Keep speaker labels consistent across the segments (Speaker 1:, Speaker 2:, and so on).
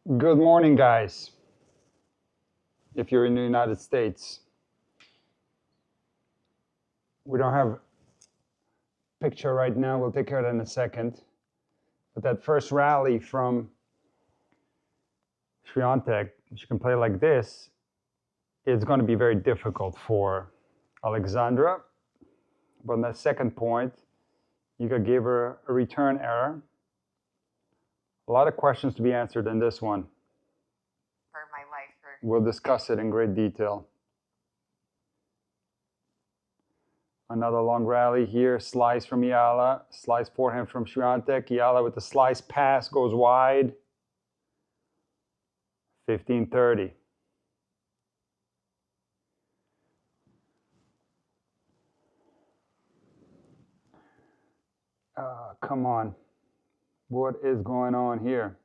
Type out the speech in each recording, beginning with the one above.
Speaker 1: Good morning, guys. If you're in the United States, we don't have a picture right now. We'll take care of that in a second. But that first rally from Swiatek, she can play like this. It's going to be very difficult for Alexandra. But on that second point, you could give her a return error. A lot of questions to be answered in this one.
Speaker 2: For my life.
Speaker 1: We'll discuss it in great detail. Another long rally here, slice from Eala, slice forehand from Swiatek. Eala with the slice pass goes wide. 15-30. Come on. What is going on here?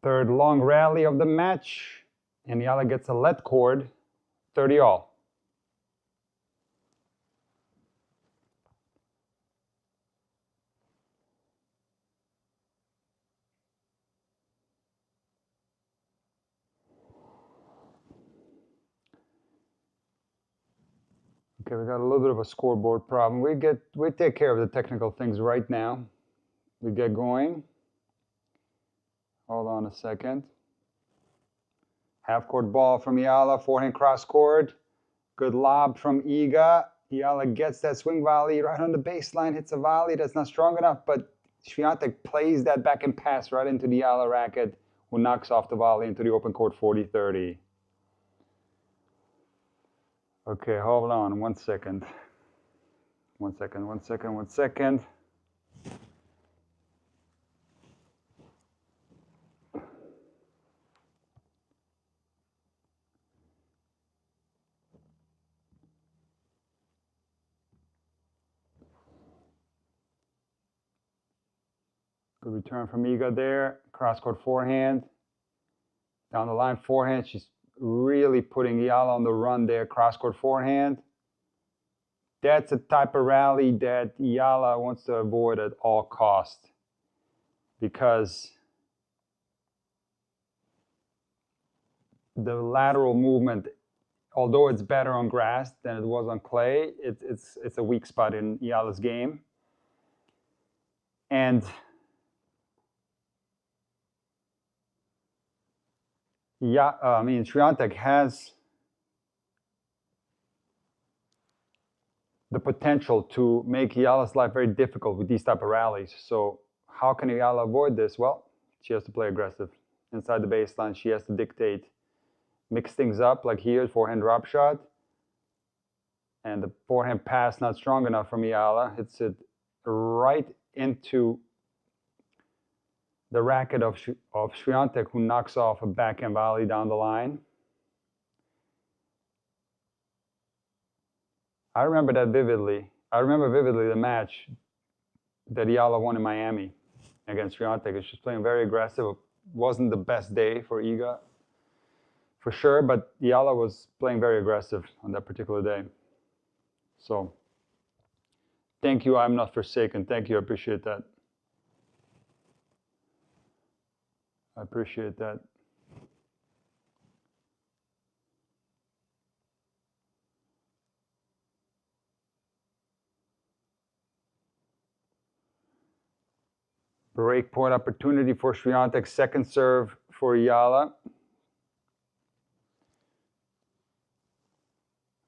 Speaker 1: Third long rally of the match, and Eala gets a let cord, 30 all. Okay, we got a little bit of a scoreboard problem. We take care of the technical things right now. We get going. Hold on a second. Half court ball from Eala, forehand cross court. Good lob from Iga. Eala gets that swing volley right on the baseline, hits a volley that's not strong enough, but Swiatek plays that back and pass right into the Eala racket, who knocks off the volley into the open court, 40-30. Okay, hold on 1 second. 1 second, 1 second, 1 second. Good return from Iga there. Cross-court forehand. Down the line forehand. She's really putting Eala on the run there. Cross-court forehand. That's a type of rally that Eala wants to avoid at all costs, because the lateral movement, although it's better on grass than it was on clay, it's a weak spot in Eala's game. And Swiatek has the potential to make Eala's life very difficult with these type of rallies. So how can Eala avoid this? Well, she has to play aggressive. Inside the baseline, she has to dictate, mix things up, like here, forehand drop shot. And the forehand pass not strong enough from Eala. Hits it right into the racket of Swiatek, who knocks off a backhand volley down the line. I remember that vividly. I remember vividly the match that Eala won in Miami against Swiatek. She's playing very aggressive. It wasn't the best day for Iga, for sure, but Eala was playing very aggressive on that particular day. So, thank you, I'm not forsaken. Thank you, I appreciate that. I appreciate that. Break point opportunity for Swiatek. Second serve for Eala.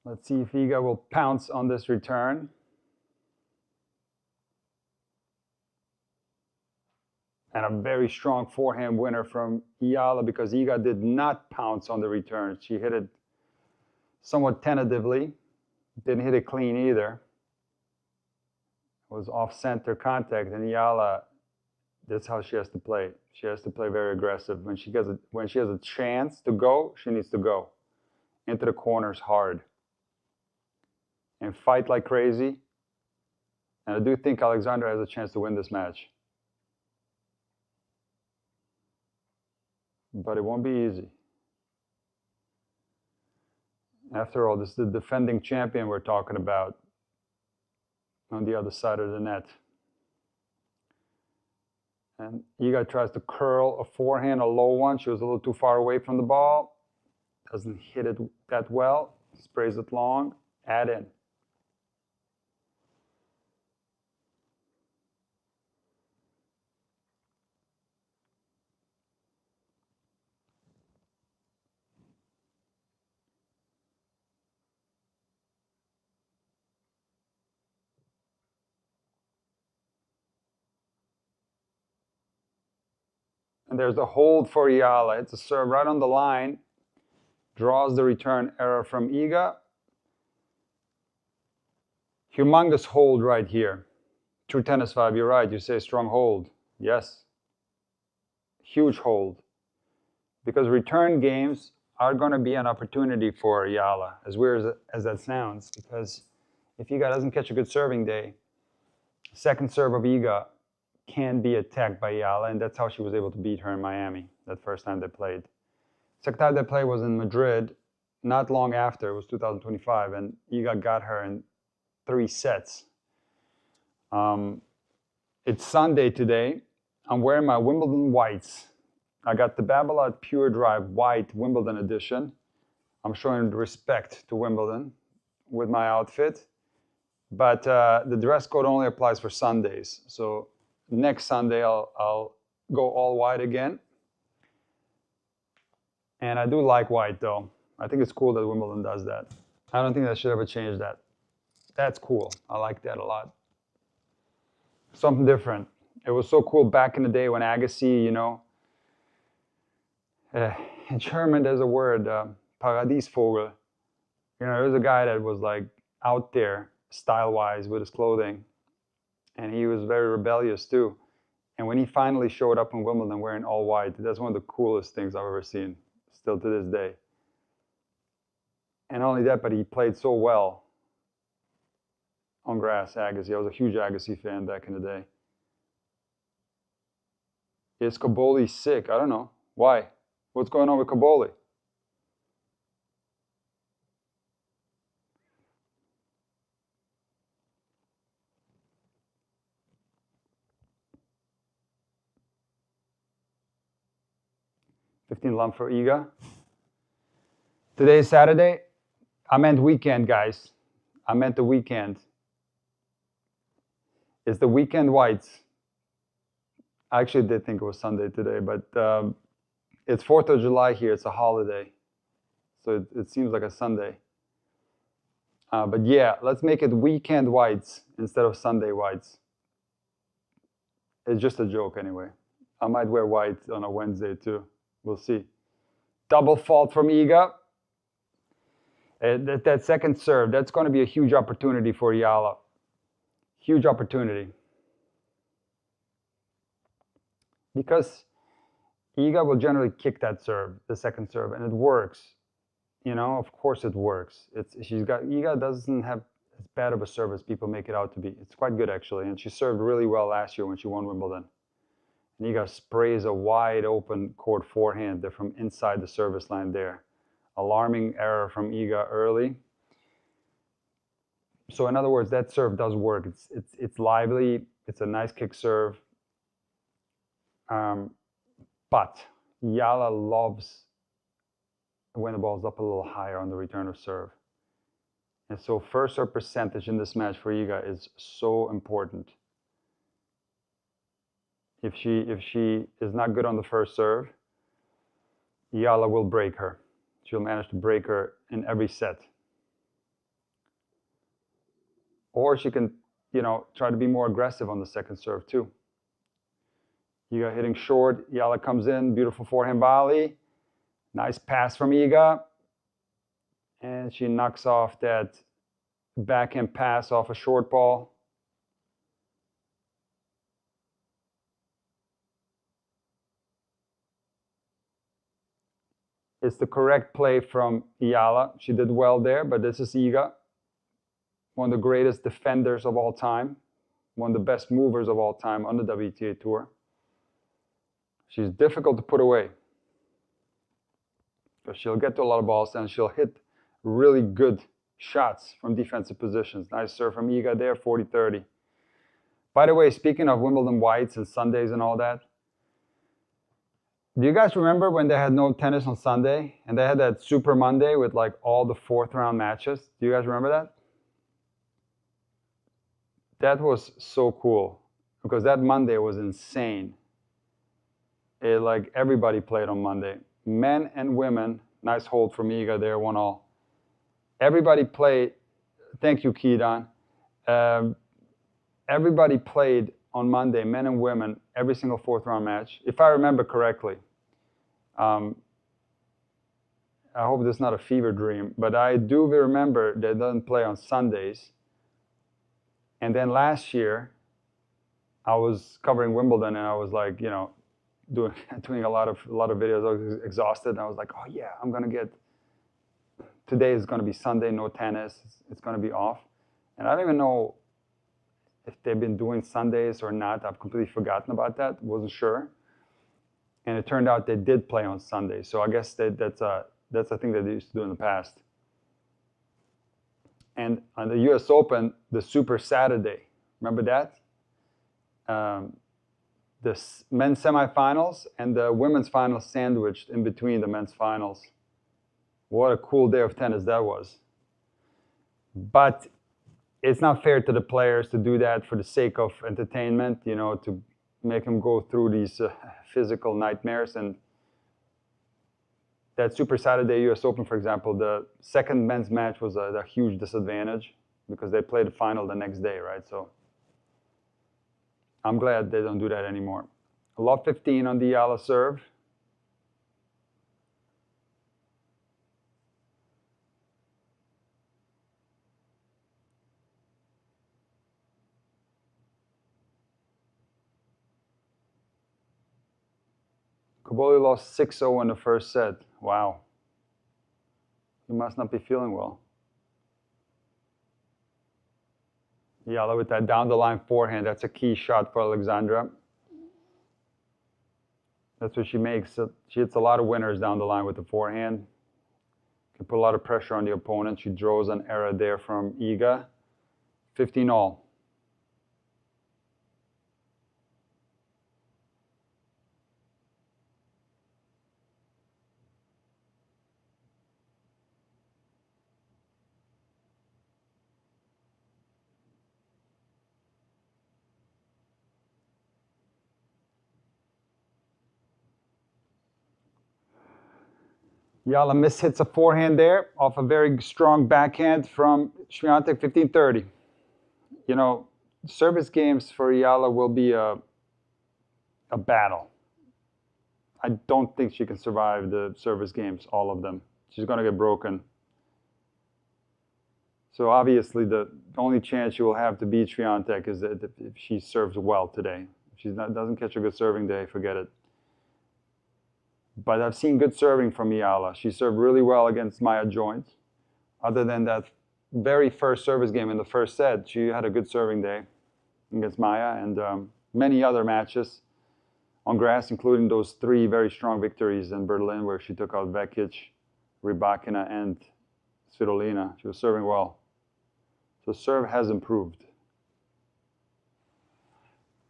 Speaker 1: Let's see if Iga will pounce on this return. And a very strong forehand winner from Eala, because Iga did not pounce on the return. She hit it somewhat tentatively. Didn't hit it clean either. It was off-center contact, and Eala, that's how she has to play. She has to play very aggressive. When she has a chance to go, she needs to go into the corners hard. and fight like crazy. And I do think Alexandra has a chance to win this match. But it won't be easy. After all, this is the defending champion we're talking about on the other side of the net. And Iga tries to curl a forehand, a low one. She was a little too far away from the ball. Doesn't hit it that well. Sprays it long. Add in. And there's the hold for Eala. It's a serve right on the line. Draws the return error from Iga. Humongous hold right here. True Tennis Vibe, you're right. You say strong hold. Yes. Huge hold. Because return games are going to be an opportunity for Eala, as weird as that sounds. Because if Iga doesn't catch a good serving day, second serve of Iga can be attacked by Eala, and that's how she was able to beat her in Miami that first time they played. Second time they played was in Madrid, not long after. It was 2025, and Iga got her in 3 sets. It's Sunday today. I'm wearing my Wimbledon whites. I got the Babolat Pure Drive white Wimbledon edition. I'm showing respect to Wimbledon with my outfit. But the dress code only applies for Sundays. So next Sunday, I'll go all white again. And I do like white, though. I think it's cool that Wimbledon does that. I don't think they should ever change that. That's cool. I like that a lot. Something different. It was so cool back in the day when Agassi, in German there's a word, Paradiesvogel. There was a guy that was like out there style-wise with his clothing. And he was very rebellious too. And when he finally showed up in Wimbledon wearing all white, that's one of the coolest things I've ever seen, still to this day. And not only that, but he played so well on grass, Agassi. I was a huge Agassi fan back in the day. Is Kaboli sick? I don't know. Why? What's going on with Kaboli? $15 for Iga. Today is Saturday. I meant weekend, guys. I meant the weekend. It's the weekend whites. I actually did think it was Sunday today, but it's 4th of July here. It's a holiday. So it seems like a Sunday. But yeah, let's make it weekend whites instead of Sunday whites. It's just a joke anyway. I might wear white on a Wednesday too. We'll see. Double fault from Iga. That second serve, that's going to be a huge opportunity for Eala. Huge opportunity. Because Iga will generally kick that serve, the second serve, and it works. Of course it works. Iga doesn't have as bad of a serve as people make it out to be. It's quite good actually, and she served really well last year when she won Wimbledon. And Iga sprays a wide open court forehand there from inside the service line there. Alarming error from Iga early. So in other words, that serve does work. It's lively. It's a nice kick serve. But Eala loves when the ball's up a little higher on the return of serve. And so first serve percentage in this match for Iga is so important. If she is not good on the first serve, Eala will break her. She'll manage to break her in every set. Or she can, try to be more aggressive on the second serve too. Iga hitting short, Eala comes in, beautiful forehand volley. Nice pass from Iga. And she knocks off that backhand pass off a short ball. It's the correct play from Eala. She did well there, but this is Iga. one of the greatest defenders of all time, one of the best movers of all time on the WTA Tour. She's difficult to put away because she'll get to a lot of balls and she'll hit really good shots from defensive positions. Nice serve from Iga there, 40-30. By the way, speaking of Wimbledon whites and Sundays and all that, do you guys remember when they had no tennis on Sunday and they had that Super Monday with like all the fourth round matches? Do you guys remember that? That was so cool because that Monday was insane. Like everybody played on Monday. Men and women. Nice hold from Iga there, 1-all. Everybody played. Thank you, Keaton. Everybody played on Monday, men and women, every single fourth round match, if I remember correctly. I hope this is not a fever dream, but I do remember they didn't play on Sundays. And then last year, I was covering Wimbledon, and I was like, you know, doing a lot of videos. I was exhausted, and I was like, oh yeah, today is gonna be Sunday, no tennis. It's gonna be off, and I don't even know if they've been doing Sundays or not. I've completely forgotten about that. Wasn't sure. And it turned out they did play on Sunday. So I guess that's a thing that they used to do in the past. And on the US Open, the Super Saturday, remember that? The men's semifinals and the women's finals sandwiched in between the men's finals. What a cool day of tennis that was. But it's not fair to the players to do that for the sake of entertainment, you know, to make them go through these physical nightmares. And that Super Saturday US Open, for example, the second men's match was a huge disadvantage because they played the final the next day, right? So I'm glad they don't do that anymore. Love 15 on the Eala serve. Caboli lost 6-0 in the first set. Wow. He must not be feeling well. Eala with that down the line forehand. That's a key shot for Alexandra. That's what she makes. She hits a lot of winners down the line with the forehand. Can put a lot of pressure on the opponent. She draws an error there from Iga. 15-all. Eala mishits a forehand there off a very strong backhand from Swiatek, 15-30. You know, service games for Eala will be a battle. I don't think she can survive the service games, all of them. She's going to get broken. So obviously the only chance she will have to beat Swiatek is that if she serves well today. If she doesn't catch a good serving day, forget it. But I've seen good serving from Eala. She served really well against Maya Joint. Other than that very first service game in the first set, she had a good serving day against Maya, and many other matches on grass, including those 3 very strong victories in Berlin where she took out Vekic, Rybakina, and Svitolina. She was serving well. So serve has improved.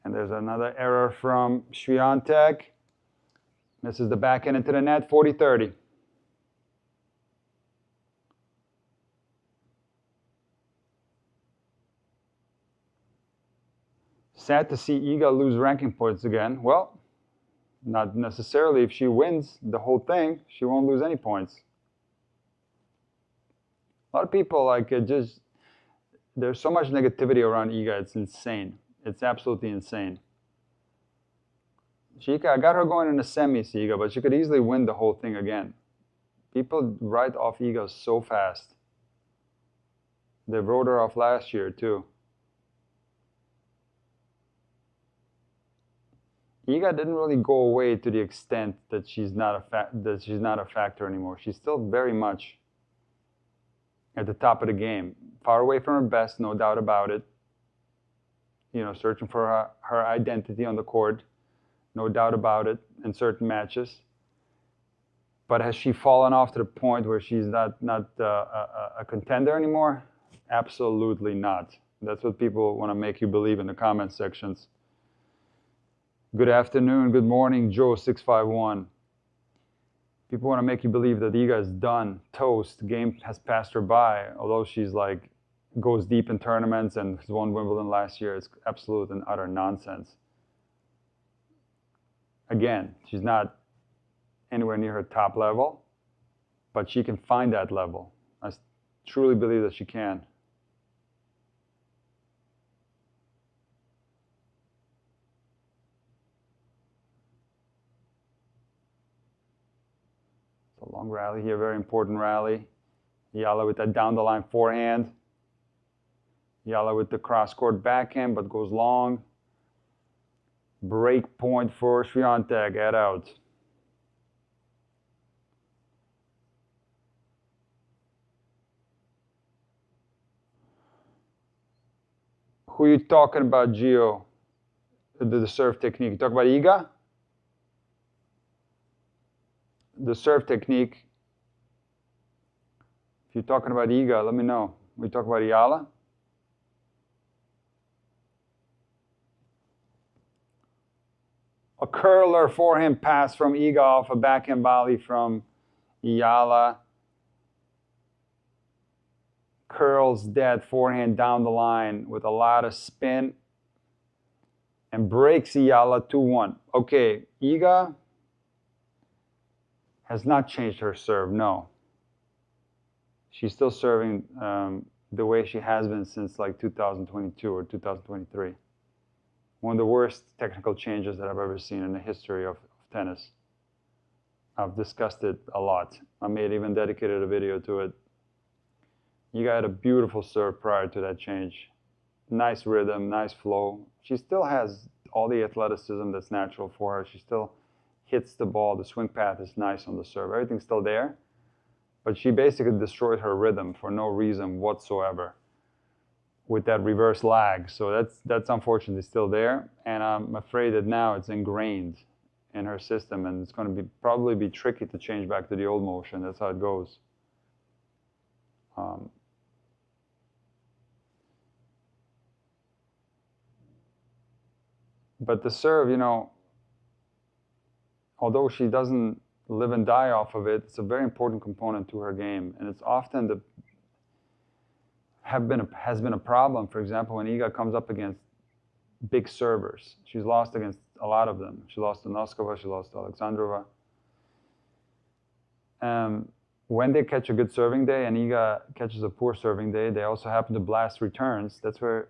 Speaker 1: And there's another error from Swiatek. This is the backhand into the net, 40-30. Sad to see Iga lose ranking points again. Well, not necessarily. If she wins the whole thing, she won't lose any points. A lot of people there's so much negativity around Iga, it's insane. It's absolutely insane. I got her going in the semis, Iga, but she could easily win the whole thing again. People write off Iga so fast. They wrote her off last year too. Iga didn't really go away to the extent that she's not a factor anymore. She's still very much at the top of the game. Far away from her best, no doubt about it. You know, searching for her identity on the court, no doubt about it, in certain matches. But has she fallen off to the point where she's not a contender anymore? Absolutely not. That's what people want to make you believe in the comment sections. Good afternoon, good morning, Joe651. People want to make you believe that Iga is done, toast, game has passed her by, although she's like, goes deep in tournaments and has won Wimbledon last year. It's absolute and utter nonsense. Again, she's not anywhere near her top level, but she can find that level. I truly believe that she can. It's a long rally here, very important rally. Eala with that down the line forehand. Eala with the cross-court backhand, but goes long. Break point for Swiatek, head out. Who are you talking about, Gio? The serve technique. You talk about Iga? The serve technique. If you're talking about Iga, let me know. We talk about Eala? A curler forehand pass from Iga off a backhand volley from Eala. Curls that forehand down the line with a lot of spin and breaks Eala 2-1. Okay, Iga has not changed her serve, no. She's still serving the way she has been since like 2022 or 2023. One of the worst technical changes that I've ever seen in the history of tennis. I've discussed it a lot. I even dedicated a video to it. Iga had a beautiful serve prior to that change. Nice rhythm, nice flow. She still has all the athleticism that's natural for her. She still hits the ball. The swing path is nice on the serve. Everything's still there. But she basically destroyed her rhythm for no reason whatsoever with that reverse lag. So that's unfortunately still there. And I'm afraid that now it's ingrained in her system, and it's going to probably be tricky to change back to the old motion. That's how it goes. But the serve, you know, although she doesn't live and die off of it, it's a very important component to her game. And it's often has been a problem, for example, when Iga comes up against big servers. She's lost against a lot of them. She lost to Noskova, she lost to Alexandrova. When they catch a good serving day and Iga catches a poor serving day, they also happen to blast returns. That's where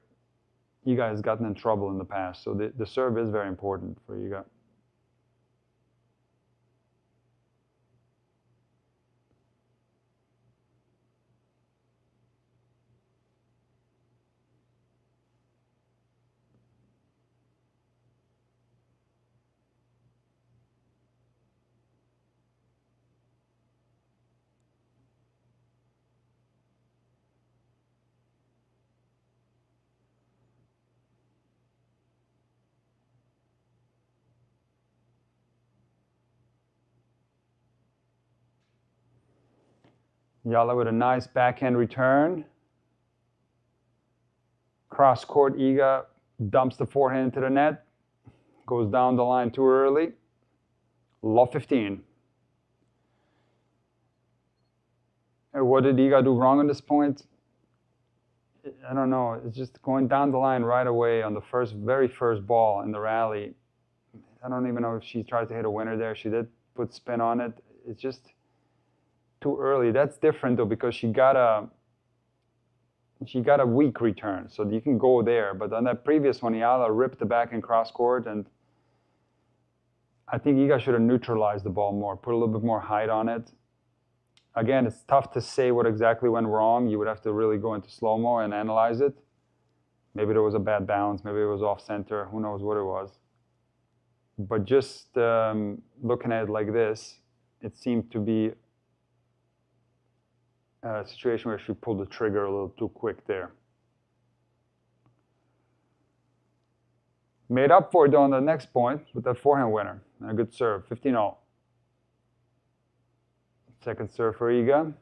Speaker 1: Iga has gotten in trouble in the past. So the serve is very important for Iga. Eala with a nice backhand return. Cross court, Iga dumps the forehand into the net. Goes down the line too early. Love 15. And what did Iga do wrong on this point? I don't know. It's just going down the line right away on the very first ball in the rally. I don't even know if she tried to hit a winner there. She did put spin on it. It's just too early. That's different though, because she got a weak return, so you can go there. But on that previous one, Eala ripped the backhand cross court, and I think Iga should have neutralized the ball more, put a little bit more height on it. Again, it's tough to say what exactly went wrong. You would have to really go into slow-mo and analyze it. Maybe there was a bad bounce, maybe it was off center, who knows what it was. But just looking at it like this, it seemed to be situation where she pulled the trigger a little too quick there. Made up for it on the next point with that forehand winner. And a good serve, 15-0. Second serve for Iga.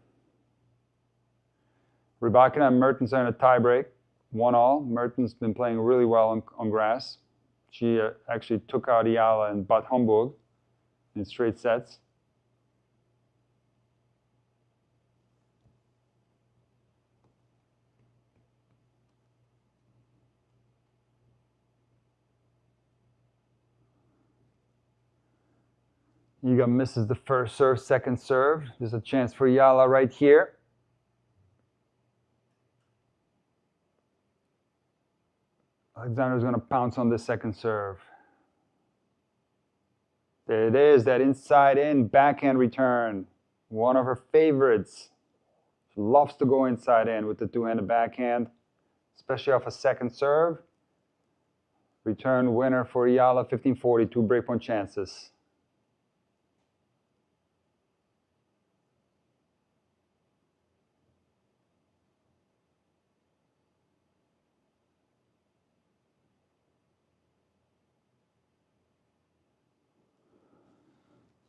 Speaker 1: Rybakina and Mertens are in a tiebreak, 1-1. Mertens been playing really well on grass. She actually took out Eala in Bad Homburg in straight sets. Iga misses the first serve, second serve. There's a chance for Eala right here. Alexander's going to pounce on the second serve. There it is, that inside-in backhand return. One of her favorites. She loves to go inside-in with the two-handed backhand, especially off a second serve. Return winner for Eala, 15-40, 2 breakpoint chances.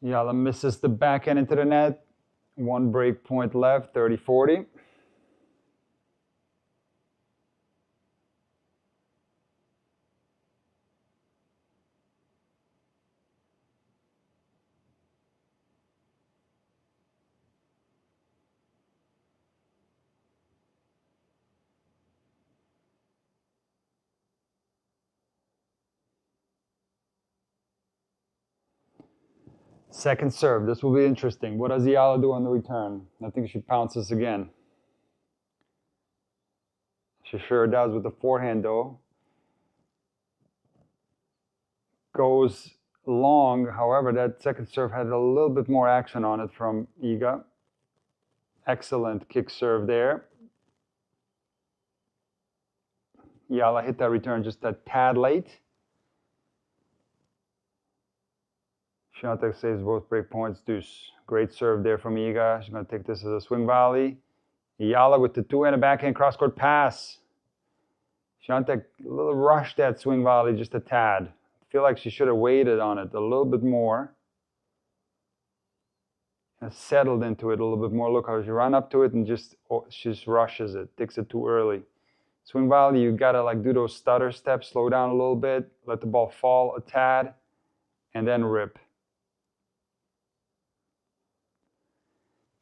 Speaker 1: Eala misses the backhand into the net. 1 break point left, 30-40. Second serve, this will be interesting. What does Eala do on the return? I think she pounces again. She sure does with the forehand though. Goes long, however, that second serve had a little bit more action on it from Iga. Excellent kick serve there. Eala hit that return just a tad late. Swiatek saves both break points. Deuce. Great serve there from Iga. She's going to take this as a swing volley. Eala with the two-handed backhand cross-court pass. Swiatek a little rushed that swing volley just a tad. I feel like she should have waited on it a little bit more. And settled into it a little bit more. Look how she ran up to it and she just rushes it. Takes it too early. Swing volley, you got to like do those stutter steps. Slow down a little bit. Let the ball fall a tad. And then rip.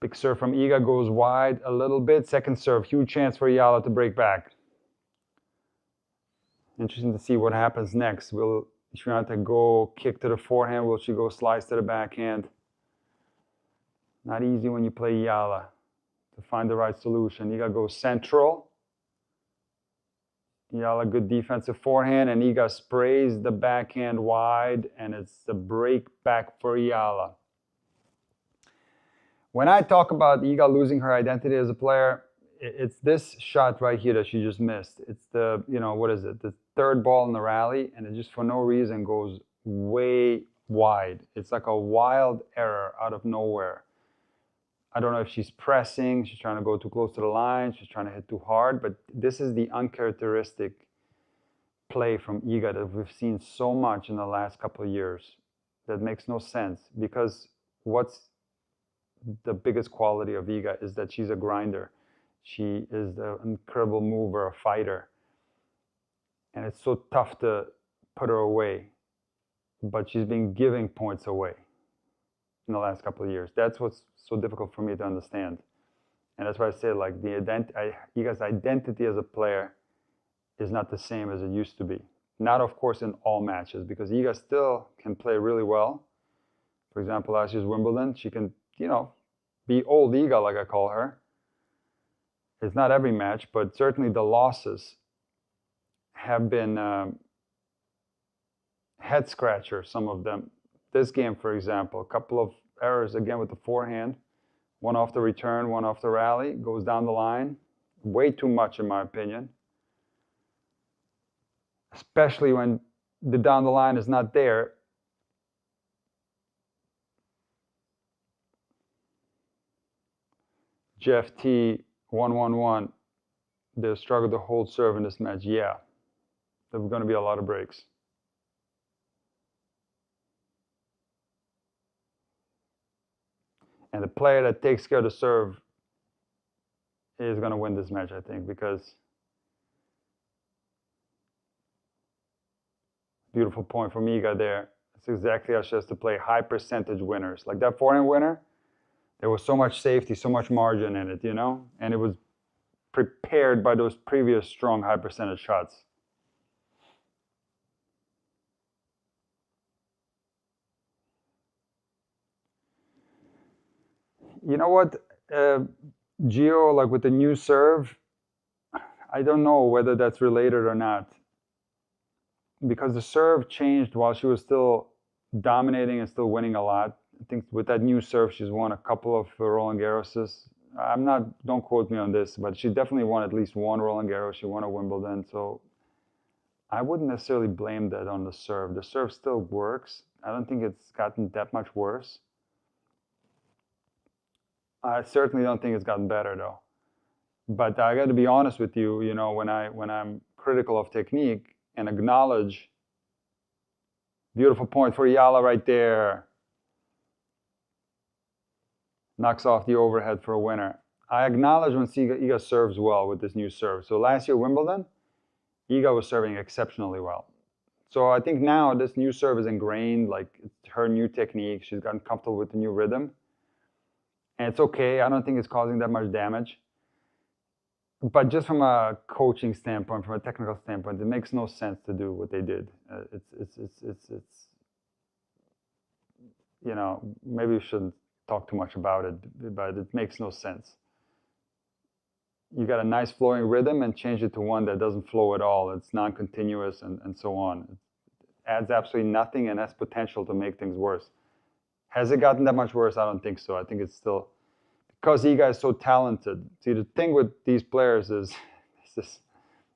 Speaker 1: Big serve from Iga goes wide a little bit. Second serve, huge chance for Eala to break back. Interesting to see what happens next. Will Swiatek go kick to the forehand? Will she go slice to the backhand? Not easy when you play Eala to find the right solution. Iga goes central. Eala good defensive forehand, and Iga sprays the backhand wide, and it's the break back for Eala. When I talk about Iga losing her identity as a player, it's this shot right here that she just missed. It's the, what is it? The third ball in the rally, and it just for no reason goes way wide. It's like a wild error out of nowhere. I don't know if she's pressing, she's trying to go too close to the line, she's trying to hit too hard, but this is the uncharacteristic play from Iga that we've seen so much in the last couple of years. That makes no sense, because what's the biggest quality of Iga is that she's a grinder. She is an incredible mover, a fighter. And it's so tough to put her away. But she's been giving points away in the last couple of years. That's what's so difficult for me to understand. And that's why I say, like, Iga's identity as a player is not the same as it used to be. Not, of course, in all matches, because Iga still can play really well. For example, last year's Wimbledon, she can, be old Iga, like I call her. It's not every match, but certainly the losses have been head scratchers, some of them. This game, for example, a couple of errors again with the forehand. One off the return, one off the rally, goes down the line. Way too much, in my opinion. Especially when the down the line is not there. Jeff T 111. They struggled to hold serve in this match. Yeah, there were going to be a lot of breaks. And the player that takes care of the serve is going to win this match, I think, because beautiful point from Iga there. It's exactly how she has to play. High percentage winners. Like that forehand winner, there was so much safety, so much margin in it, you know? And it was prepared by those previous strong high percentage shots. You know what, Gio, like with the new serve, I don't know whether that's related or not. Because the serve changed while she was still dominating and still winning a lot. I think with that new serve, she's won a couple of Roland Garroses. Don't quote me on this, but she definitely won at least one Roland Garros. She won a Wimbledon. So I wouldn't necessarily blame that on the serve. The serve still works. I don't think it's gotten that much worse. I certainly don't think it's gotten better though. But I got to be honest with you, you know, when I'm critical of technique and acknowledge, beautiful point for Eala right there. Knocks off the overhead for a winner. I acknowledge when Iga serves well with this new serve. So last year Wimbledon, Iga was serving exceptionally well. So I think now this new serve is ingrained, like it's her new technique. She's gotten comfortable with the new rhythm. And it's okay. I don't think it's causing that much damage. But just from a coaching standpoint, from a technical standpoint, it makes no sense to do what they did. It's you know, maybe we shouldn't talk too much about it, but it makes no sense. You got a nice flowing rhythm and change it to one that doesn't flow at all. It's non-continuous and so on. It adds absolutely nothing and has potential to make things worse. Has it gotten that much worse? I don't think so. I think it's still, because Iga is so talented. See, the thing with these players is this,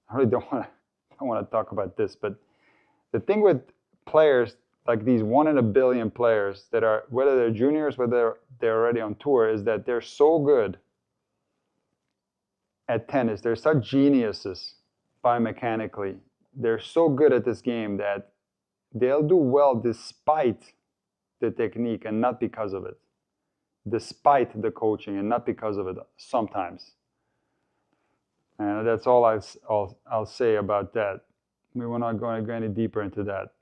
Speaker 1: I really don't want to talk about this, but the thing with players like these 1 in a billion players that are, whether they're juniors, whether they're already on tour, is that they're so good at tennis. They're such geniuses biomechanically. They're so good at this game that they'll do well despite the technique and not because of it. Despite the coaching and not because of it sometimes. And that's all I'll say about that. We're not going to go any deeper into that.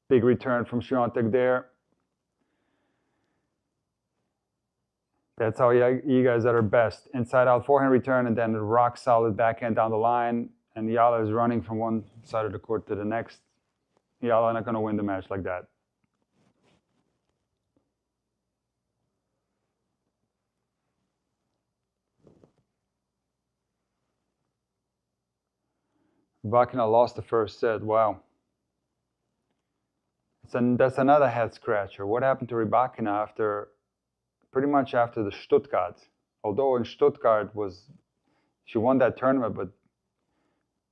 Speaker 1: Big return from Swiatek there. That's how you guys at her best. Inside out forehand return and then rock solid backhand down the line. And Eala is running from one side of the court to the next. Eala not going to win the match like that. Rybakina lost the first set. Wow. That's another head scratcher. What happened to Rybakina pretty much after the Stuttgart? Although in Stuttgart she won that tournament, but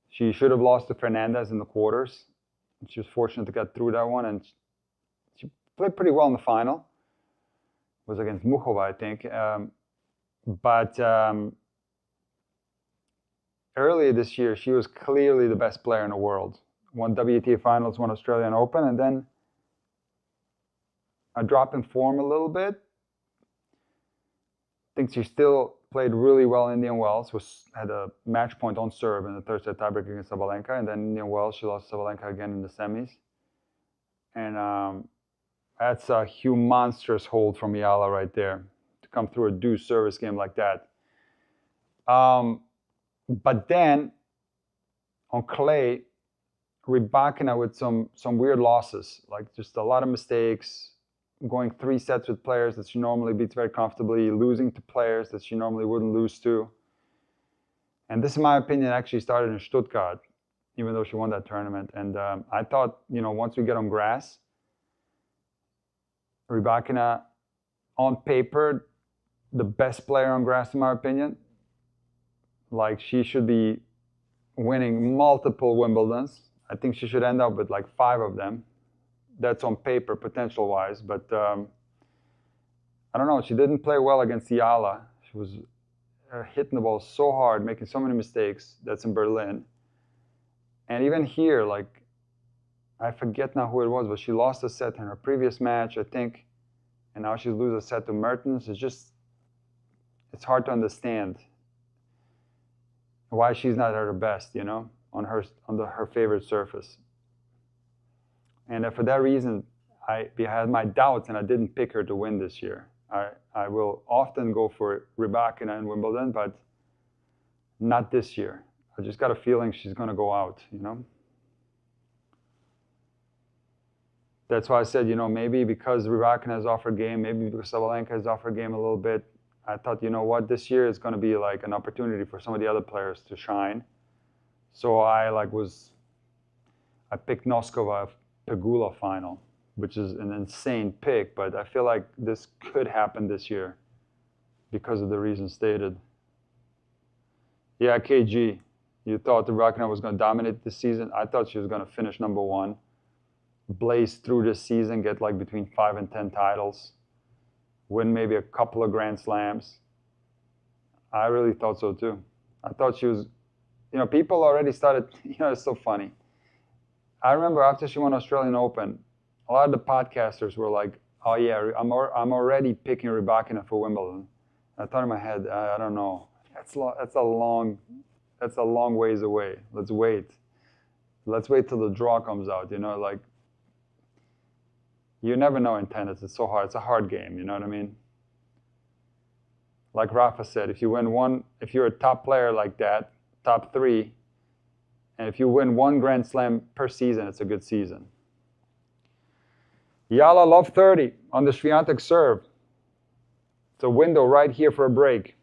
Speaker 1: she should have lost to Fernandez in the quarters. She was fortunate to get through that one, and she played pretty well in the final. It was against Muchova, I think. But earlier this year, she was clearly the best player in the world. Won WTA finals, won Australian Open, and then a drop in form a little bit. I think she still played really well in Indian Wells, had a match point on serve in the third set tiebreak against Sabalenka, and then in Indian Wells she lost Sabalenka again in the semis. And that's a monstrous hold from Eala right there, to come through a deuce service game like that. But then, on clay, Rybakina with some weird losses, like just a lot of mistakes, going 3 sets with players that she normally beats very comfortably, losing to players that she normally wouldn't lose to. And this, in my opinion, actually started in Stuttgart, even though she won that tournament. And I thought, you know, once we get on grass, Rybakina, on paper, the best player on grass, in my opinion. Like, she should be winning multiple Wimbledons. I think she should end up with like 5 of them. That's on paper, potential-wise, but I don't know, she didn't play well against Eala. She was hitting the ball so hard, making so many mistakes. That's in Berlin. And even here, like, I forget now who it was, but she lost a set in her previous match, I think. And now she's losing a set to Mertens. It's hard to understand why she's not at her best, you know, on her favorite surface. And for that reason, I had my doubts and I didn't pick her to win this year. I will often go for Rybakina in Wimbledon, but not this year. I just got a feeling she's going to go out, you know. That's why I said, you know, maybe because Rybakina has off her game, maybe because Sabalenka has off her game a little bit, I thought, you know what, this year is going to be like an opportunity for some of the other players to shine. So I picked Noskova Pegula final, which is an insane pick, but I feel like this could happen this year because of the reasons stated. Yeah, KG, you thought the Rybakina was going to dominate this season? I thought she was going to finish #1, blaze through this season, get like between 5 and 10 titles, win maybe a couple of Grand Slams. I really thought so too. I thought she was, you know, people already started, you know, it's so funny. I remember after she won Australian Open, a lot of the podcasters were like, oh yeah, I'm already picking Rybakina for Wimbledon. And I thought in my head, I don't know. That's a long ways away. Let's wait. Let's wait till the draw comes out, you know, like, you never know in tennis. It's so hard. It's a hard game, you know what I mean? Like Rafa said, if you're a top player like that, top 3, and if you win 1 Grand Slam per season, it's a good season. Eala love 30 on the Swiatek serve. It's a window right here for a break.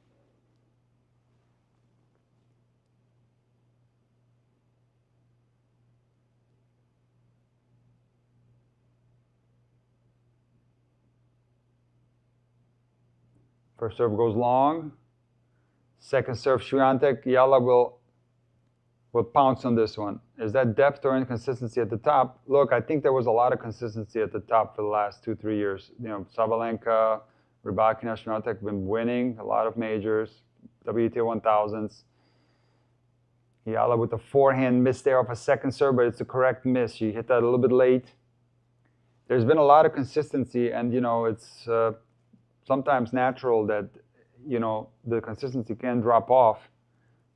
Speaker 1: First serve goes long. Second serve, Swiatek. Eala will pounce on this one. Is that depth or inconsistency at the top? Look, I think there was a lot of consistency at the top for the last 2-3 years. You know, Sabalenka, Rybakina, Swiatek have been winning a lot of majors, WTA 1000s. Eala with the forehand miss there off a second serve, but it's a correct miss. She hit that a little bit late. There's been a lot of consistency, and you know, it's sometimes natural that, you know, the consistency can drop off.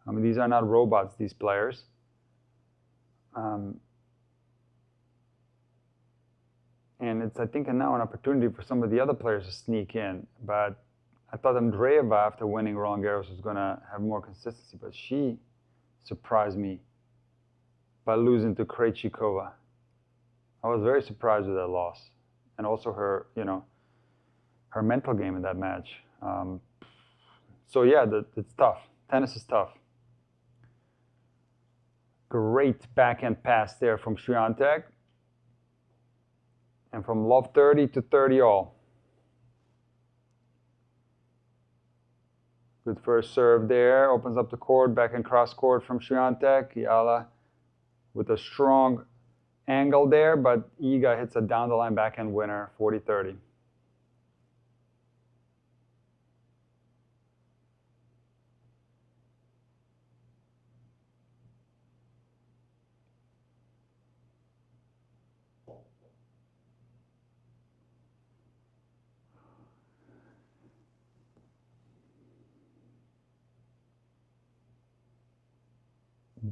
Speaker 1: I mean, these are not robots, these players. And it's, I think, now an opportunity for some of the other players to sneak in. But I thought Andreeva, after winning Roland Garros, was going to have more consistency. But she surprised me by losing to Krejcikova. I was very surprised with that loss. And also her, you know, her mental game in that match. So yeah, it's tough. Tennis is tough. Great backhand pass there from Swiatek. And from love 30 to 30 all. Good first serve there. Opens up the court. Backhand cross court from Swiatek. Eala with a strong angle there, but Iga hits a down the line backhand winner, 40-30.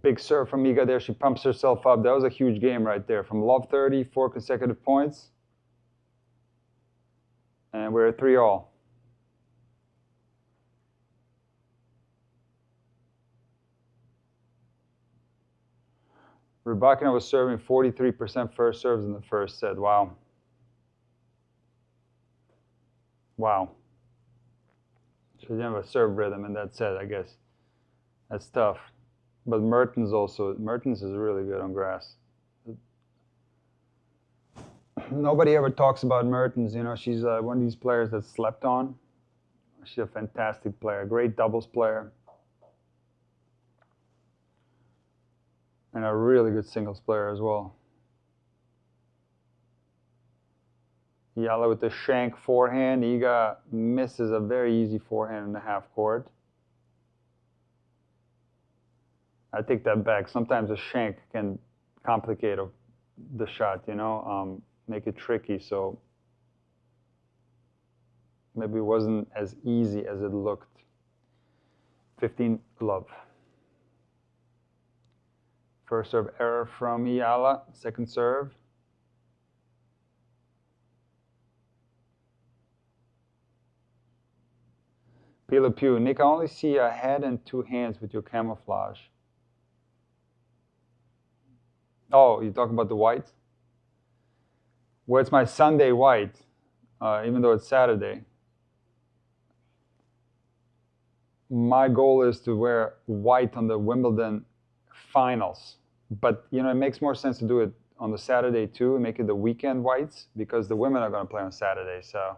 Speaker 1: Big serve from Iga there. She pumps herself up. That was a huge game right there. From love 30, 4 consecutive points. And we're at 3 all. Rybakina was serving 43% first serves in the first set. Wow. Wow. She didn't have a serve rhythm in that set, I guess. That's tough. But Mertens is really good on grass. Nobody ever talks about Mertens, you know, she's one of these players that's slept on. She's a fantastic player, great doubles player. And a really good singles player as well. Eala with the shank forehand. Iga misses a very easy forehand in the half court. I take that back. Sometimes a shank can complicate the shot, you know, make it tricky. So maybe it wasn't as easy as it looked. 15 love. First serve error from Eala. Second serve. Pila Pew. Nick, I only see a head and two hands with your camouflage. Oh, you talking about the white? Well, it's my Sunday white, even though it's Saturday. My goal is to wear white on the Wimbledon finals. But, you know, it makes more sense to do it on the Saturday too, and make it the weekend whites, because the women are going to play on Saturday. So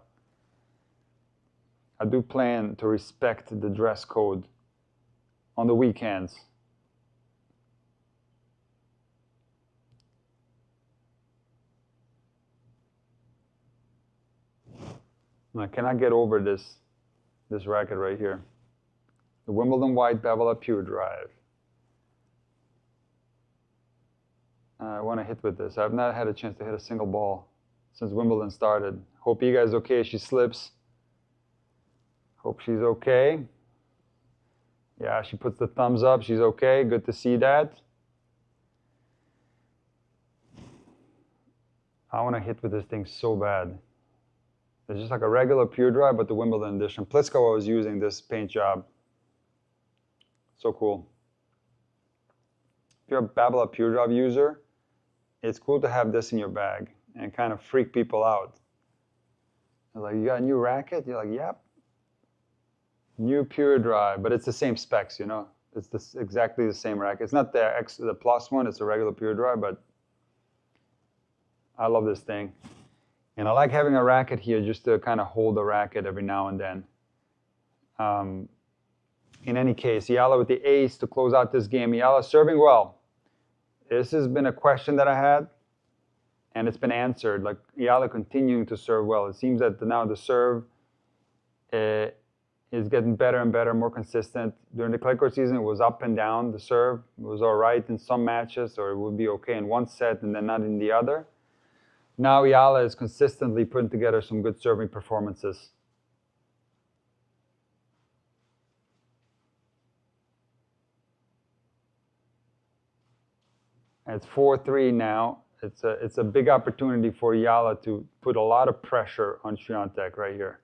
Speaker 1: I do plan to respect the dress code on the weekends. I cannot get over this racket right here. The Wimbledon white Babala Pure Drive. I want to hit with this. I've not had a chance to hit a single ball since Wimbledon started. Hope you guys okay. She slips. Hope she's okay. Yeah, she puts the thumbs up. She's okay. Good to see that. I want to hit with this thing so bad. It's just like a regular Pure Drive, but the Wimbledon edition. Pliskova was using this paint job. So cool. If you're a Babala Pure Drive user, it's cool to have this in your bag and kind of freak people out. They're like, you got a new racket? You're like, yep. New Pure Drive, but it's the same specs, you know. It's exactly the same racket. It's not the plus one, it's a regular Pure Drive, but I love this thing. And I like having a racket here just to kind of hold the racket every now and then. In any case, Eala with the ace to close out this game. Eala serving well. This has been a question that I had, and it's been answered. Like Eala continuing to serve well. It seems that now the serve is getting better and better, more consistent. During the clay court season, it was up and down. The serve was all right in some matches, or it would be okay in one set and then not in the other. Now Eala is consistently putting together some good serving performances. It's 4-3 now. It's a big opportunity for Eala to put a lot of pressure on Swiatek right here.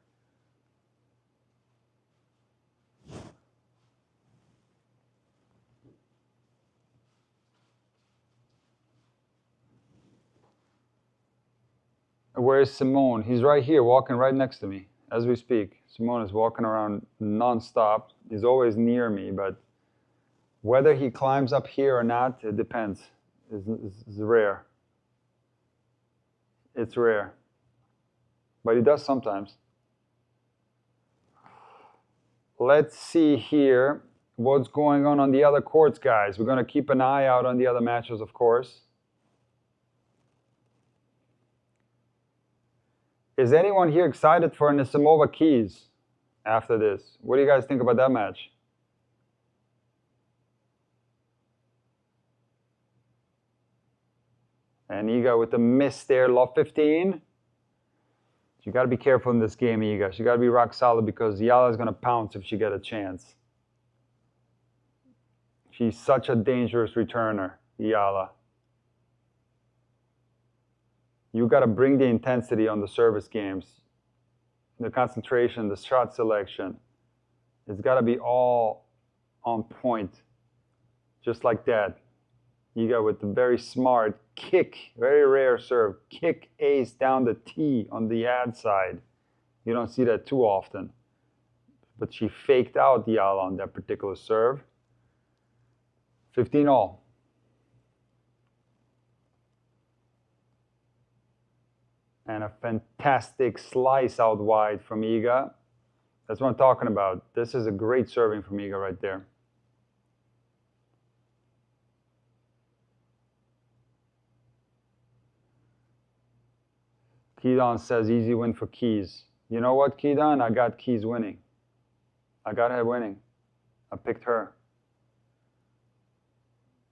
Speaker 1: Where's Simone? He's right here, walking right next to me as we speak. Simone is walking around non-stop. He's always near me, but whether he climbs up here or not, it depends. It's rare. It's rare. But he does sometimes. Let's see here what's going on the other courts, guys. We're going to keep an eye out on the other matches, of course. Is anyone here excited for Nisimova Keys after this? What do you guys think about that match? And Iga with the miss there, love 15. You got to be careful in this game, Iga. She got to be rock solid because Eala is going to pounce if she gets a chance. She's such a dangerous returner, Eala. You got to bring the intensity on the service games, the concentration, the shot selection. It's got to be all on point, just like that. Iga with the very smart kick, very rare serve, kick ace down the tee on the ad side. You don't see that too often. But she faked out Eala on that particular serve. 15 all. And a fantastic slice out wide from Iga. That's what I'm talking about. This is a great serving from Iga right there. Keydon says easy win for Keys. You know what, Keydon? I got Keys winning. I got her winning. I picked her.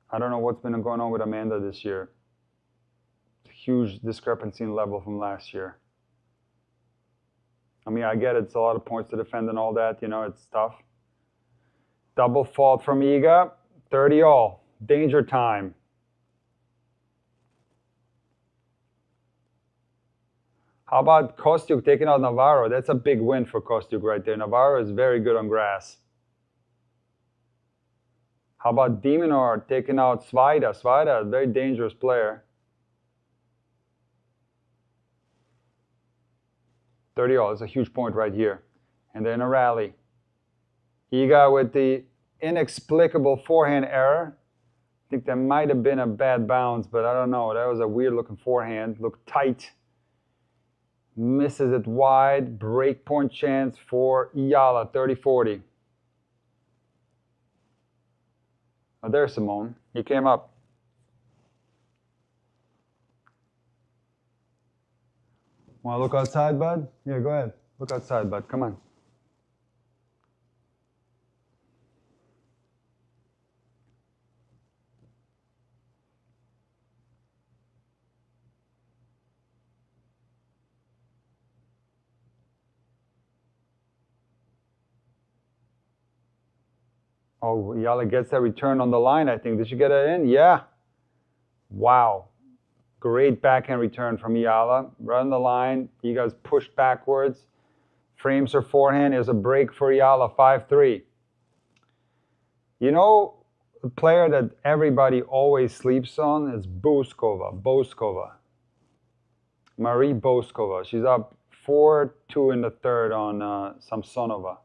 Speaker 1: I don't know what's been going on with Amanda this year. Huge discrepancy in level from last year. I mean, I get it. It's a lot of points to defend and all that. You know, it's tough. Double fault from Iga. 30 all. Danger time. How about Kostyuk taking out Navarro? That's a big win for Kostyuk right there. Navarro is very good on grass. How about Demonor taking out Swiatek? Swiatek, a very dangerous player. 30 all. It's a huge point right here. And then a rally. Iga with the inexplicable forehand error. I think that might have been a bad bounce, but I don't know. That was a weird looking forehand. Looked tight. Misses it wide. Break point chance for Eala, 30-40. Oh, there's Simone. He came up. Want to look outside, bud? Yeah, go ahead. Look outside, bud. Come on. Oh, Eala gets that return on the line, I think. Did she get it in? Yeah. Wow. Great backhand return from Eala. Right on the line. Iga's pushed backwards. Frames her forehand. Here's a break for Eala, 5-3. You know, the player that everybody always sleeps on is Boskova. Marie Boskova. She's up 4-2 in the third on Samsonova.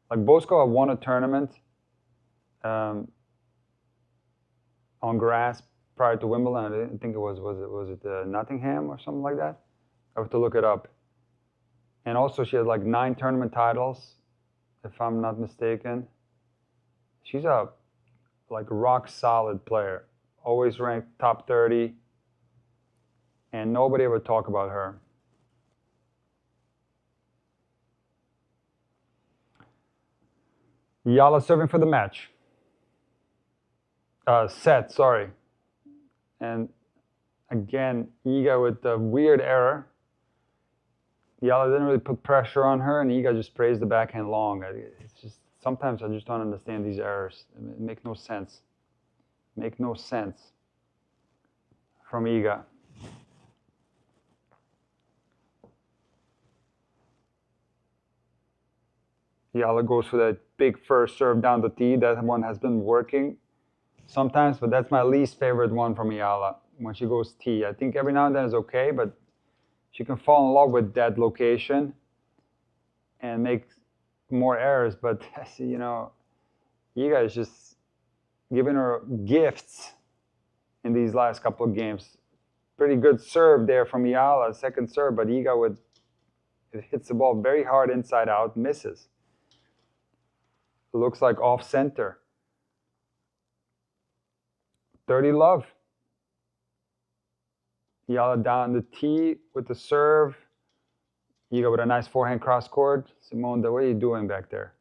Speaker 1: Like, Boskova won a tournament on grass prior to Wimbledon. I didn't think it was it Nottingham or something like that? I have to look it up. And also she has like 9 tournament titles, if I'm not mistaken. She's a like rock solid player. Always ranked top 30. And nobody ever talk about her. Eala serving for the match. Set, sorry. And again, Iga with the weird error. Eala didn't really put pressure on her, and Iga just praised the backhand long. It's just, sometimes I just don't understand these errors. It makes no sense. Make no sense from Iga. Eala goes for that big first serve down the tee. That one has been working sometimes, but that's my least favorite one from Eala when she goes tee. I think every now and then is okay, but she can fall in love with that location and make more errors. But, you know, Iga is just giving her gifts in these last couple of games. Pretty good serve there from Eala, second serve, but Iga it hits the ball very hard inside out, misses. It looks like off center. 30 love. Eala down the tee with the serve. Iga with a nice forehand cross court. Simone, what are you doing back there?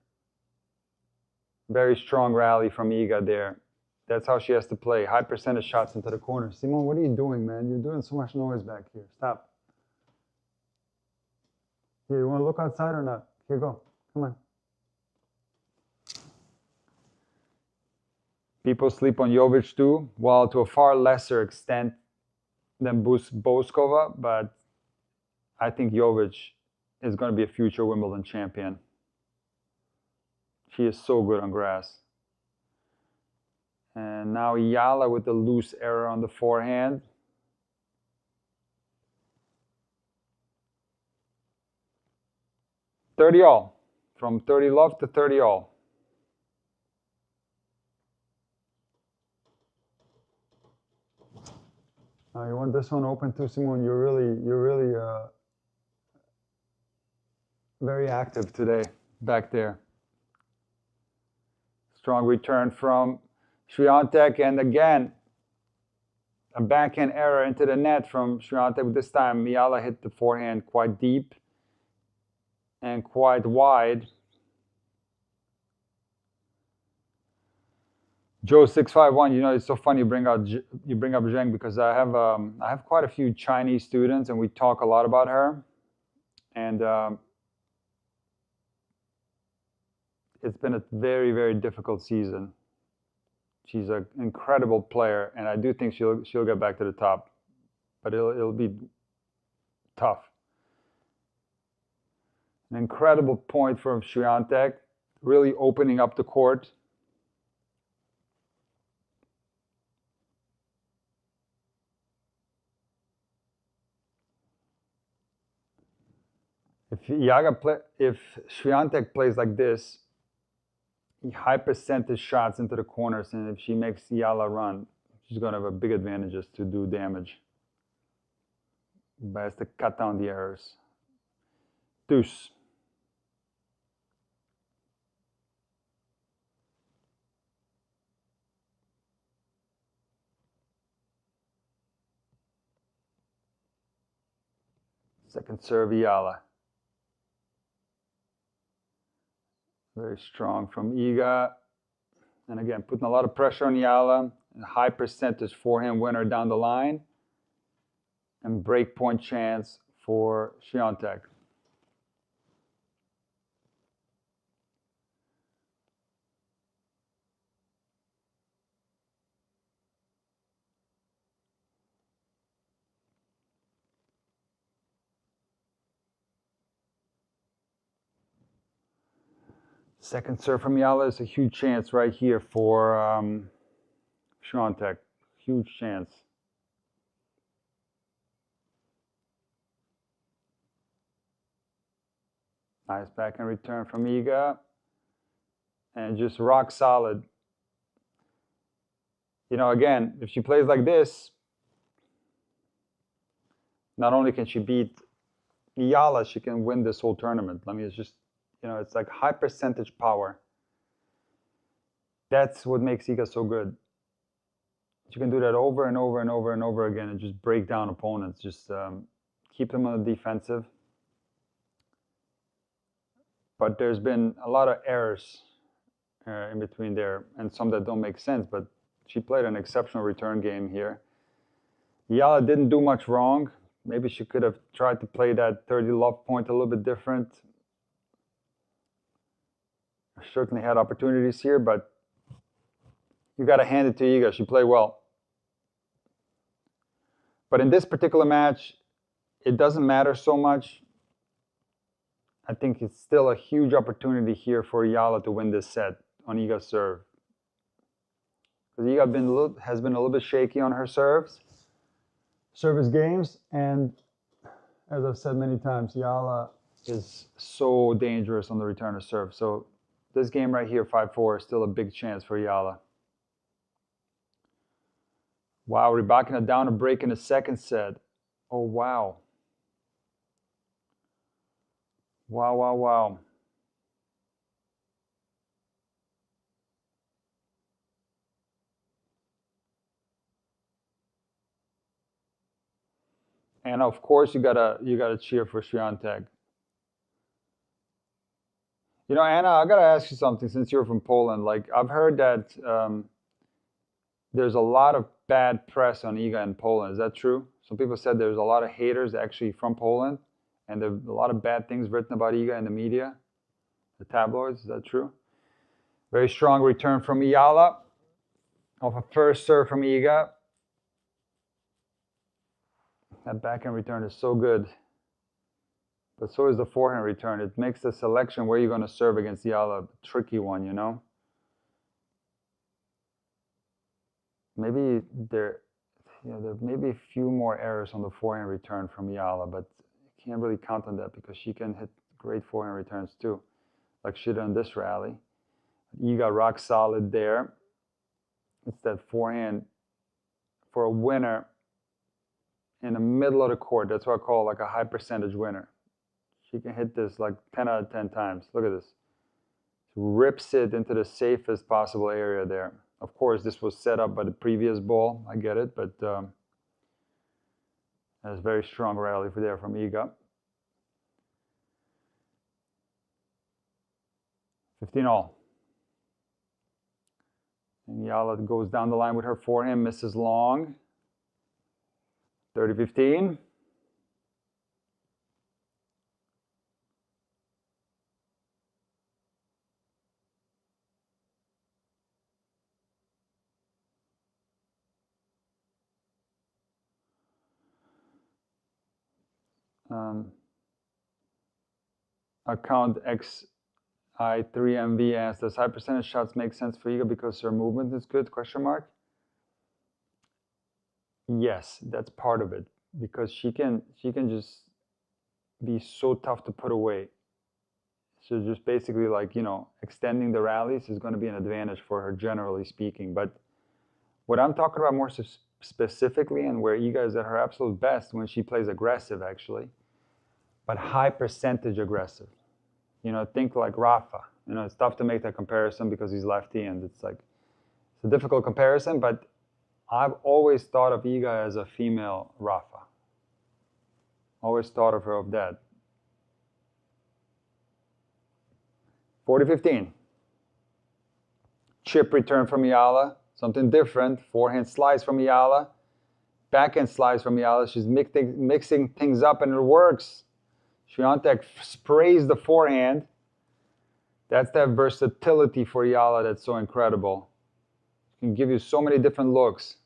Speaker 1: Very strong rally from Iga there. That's how she has to play. High percentage shots into the corner. Simone, what are you doing, man? You're doing so much noise back here. Stop. Here, you want to look outside or not? Here, go. Come on. People sleep on Jovic too, well, to a far lesser extent than Boskova, but I think Jovic is going to be a future Wimbledon champion. She is so good on grass. And now Eala with the loose error on the forehand. $30 all. From 30 love to 30 all. You want this one open too, Simone? You're really very active today back there. Strong return from Swiatek, and again, a backhand error into the net from Swiatek. This time, Eala hit the forehand quite deep and quite wide. Joe 651, you know, it's so funny you bring up Zheng, because I have quite a few Chinese students and we talk a lot about her, and it's been a very, very difficult season. She's an incredible player, and I do think she'll get back to the top, but it'll be tough. An incredible point from Swiatek, really opening up the court. If Swiatek plays like this, high percentage shots into the corners, and if she makes Eala run, she's going to have a big advantages to do damage. But has to cut down the errors. Deuce. Second serve, Eala. Very strong from Iga. And again, putting a lot of pressure on Eala. A high percentage forehand winner down the line. And break point chance for Swiatek. Second serve from Eala is a huge chance right here for Swiatek. Huge chance. Nice backhand return from Iga. And just rock solid. You know, again, if she plays like this, not only can she beat Eala, she can win this whole tournament. I mean, it's just, you know, it's like high percentage power. That's what makes Iga so good. She can do that over and over and over and over again and just break down opponents. Just keep them on the defensive. But there's been a lot of errors in between there, and some that don't make sense, but she played an exceptional return game here. Eala didn't do much wrong. Maybe she could have tried to play that 30 love point a little bit different. Certainly had opportunities here, but you got to hand it to Iga. She played well. But in this particular match, it doesn't matter so much. I think it's still a huge opportunity here for Eala to win this set on Iga's serve. Because Iga has been a little bit shaky on her service games, and as I've said many times, Eala is so dangerous on the return of serve. So this game right here, 5-4, is still a big chance for Eala. Wow, Rybakina down a break in the second set. Oh, wow. Wow, wow, wow. And of course, you gotta cheer for Swiatek. You know, Anna, I gotta ask you something since you're from Poland. Like, I've heard that there's a lot of bad press on Iga in Poland. Is that true? Some people said there's a lot of haters actually from Poland, and there's a lot of bad things written about Iga in the media, the tabloids. Is that true? Very strong return from Eala off a first serve from Iga. That backhand return is so good. But so is the forehand return. It makes the selection where you're going to serve against Eala a tricky one, you know? Maybe there may be a few more errors on the forehand return from Eala, but you can't really count on that because she can hit great forehand returns too, like she did on this rally. Iga rock solid there. It's that forehand for a winner in the middle of the court. That's what I call like a high percentage winner. She can hit this like 10 out of 10 times. Look at this. She rips it into the safest possible area there. Of course, this was set up by the previous ball. I get it, but That's a very strong rally for there from Iga. 15 all. And Eala goes down the line with her forehand, misses long. 30-15. Account XI3MV asks, does high percentage shots make sense for Iga because her movement is good? Question mark. Yes, that's part of it, because she can just be so tough to put away. So just basically, like, you know, extending the rallies is going to be an advantage for her, generally speaking. But what I'm talking about more specifically, and where Iga is at her absolute best, when she plays aggressive, actually, but high percentage aggressive. You know, think like Rafa. You know, it's tough to make that comparison because he's lefty, and it's a difficult comparison, but I've always thought of Iga as a female Rafa. Always thought of her of that. 40-15. Chip return from Eala. Something different. Forehand slice from Eala. Backhand slice from Eala. She's mixing things up, and it works. Swiatek sprays the forehand. That's that versatility for Eala that's so incredible. It can give you so many different looks.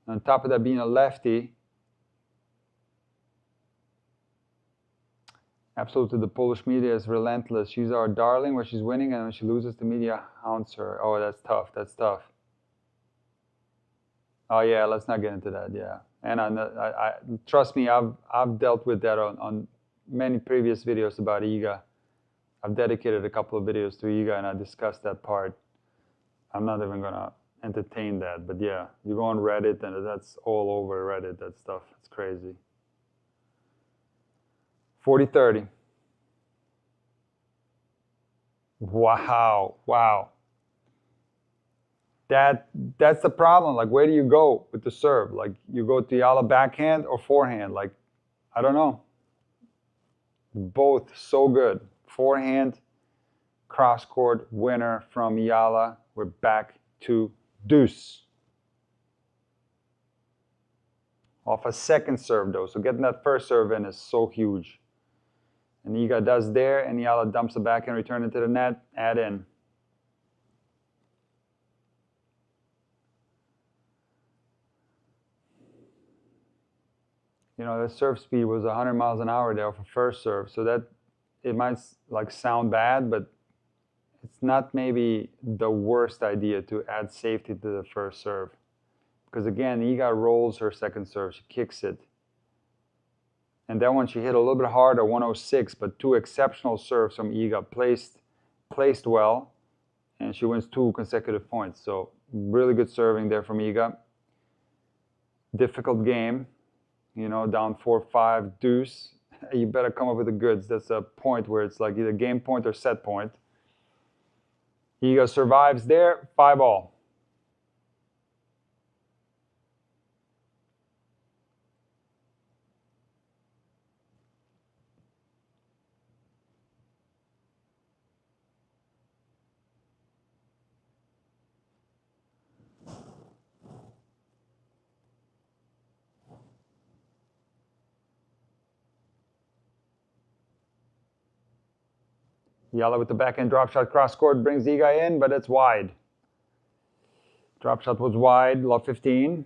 Speaker 1: On top of that, being a lefty, absolutely, the Polish media is relentless. She's our darling when she's winning, and when she loses, the media hounds her. Oh, that's tough. That's tough. Oh yeah, let's not get into that. Yeah, and I trust me, I've dealt with that on many previous videos about Iga. I've dedicated a couple of videos to Iga, and I discussed that part. I'm not even gonna entertain that, but yeah, you go on Reddit, and that's all over Reddit. That stuff, it's crazy. 40-30. Wow, wow. That's the problem. Like, where do you go with the serve? Like, you go to Eala backhand or forehand? Like, I don't know. Both so good. Forehand, cross-court winner from Eala. We're back to deuce. Off a second serve, though. So getting that first serve in is so huge. And Iga does there, and Eala dumps the backhand, return into the net, add in. You know, the serve speed was 100 miles an hour there for first serve. So that, it might like sound bad, but it's not maybe the worst idea to add safety to the first serve. Because again, Iga rolls her second serve, she kicks it. And that one she hit a little bit harder, 106, but two exceptional serves from Iga, placed well, and she wins 2 consecutive points. So really good serving there from Iga. Difficult game. You know, down 4-5 deuce, you better come up with the goods. That's a point where it's like either game point or set point. Iga survives there, 5 all. Eala with the backhand drop shot cross court brings Iga in, but it's wide. Drop shot was wide, love 15.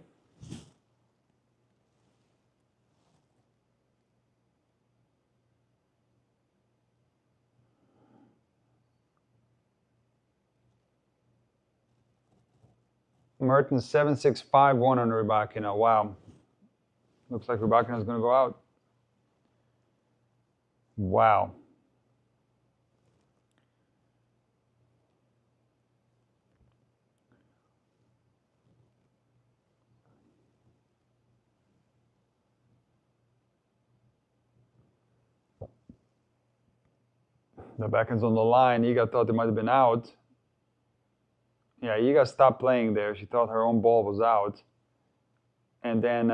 Speaker 1: Mertens 7-6-5-1 on Rybakina. Wow. Looks like Rybakina is going to go out. Wow. The backhand's on the line. Iga thought it might have been out. Yeah, Iga stopped playing there. She thought her own ball was out. And then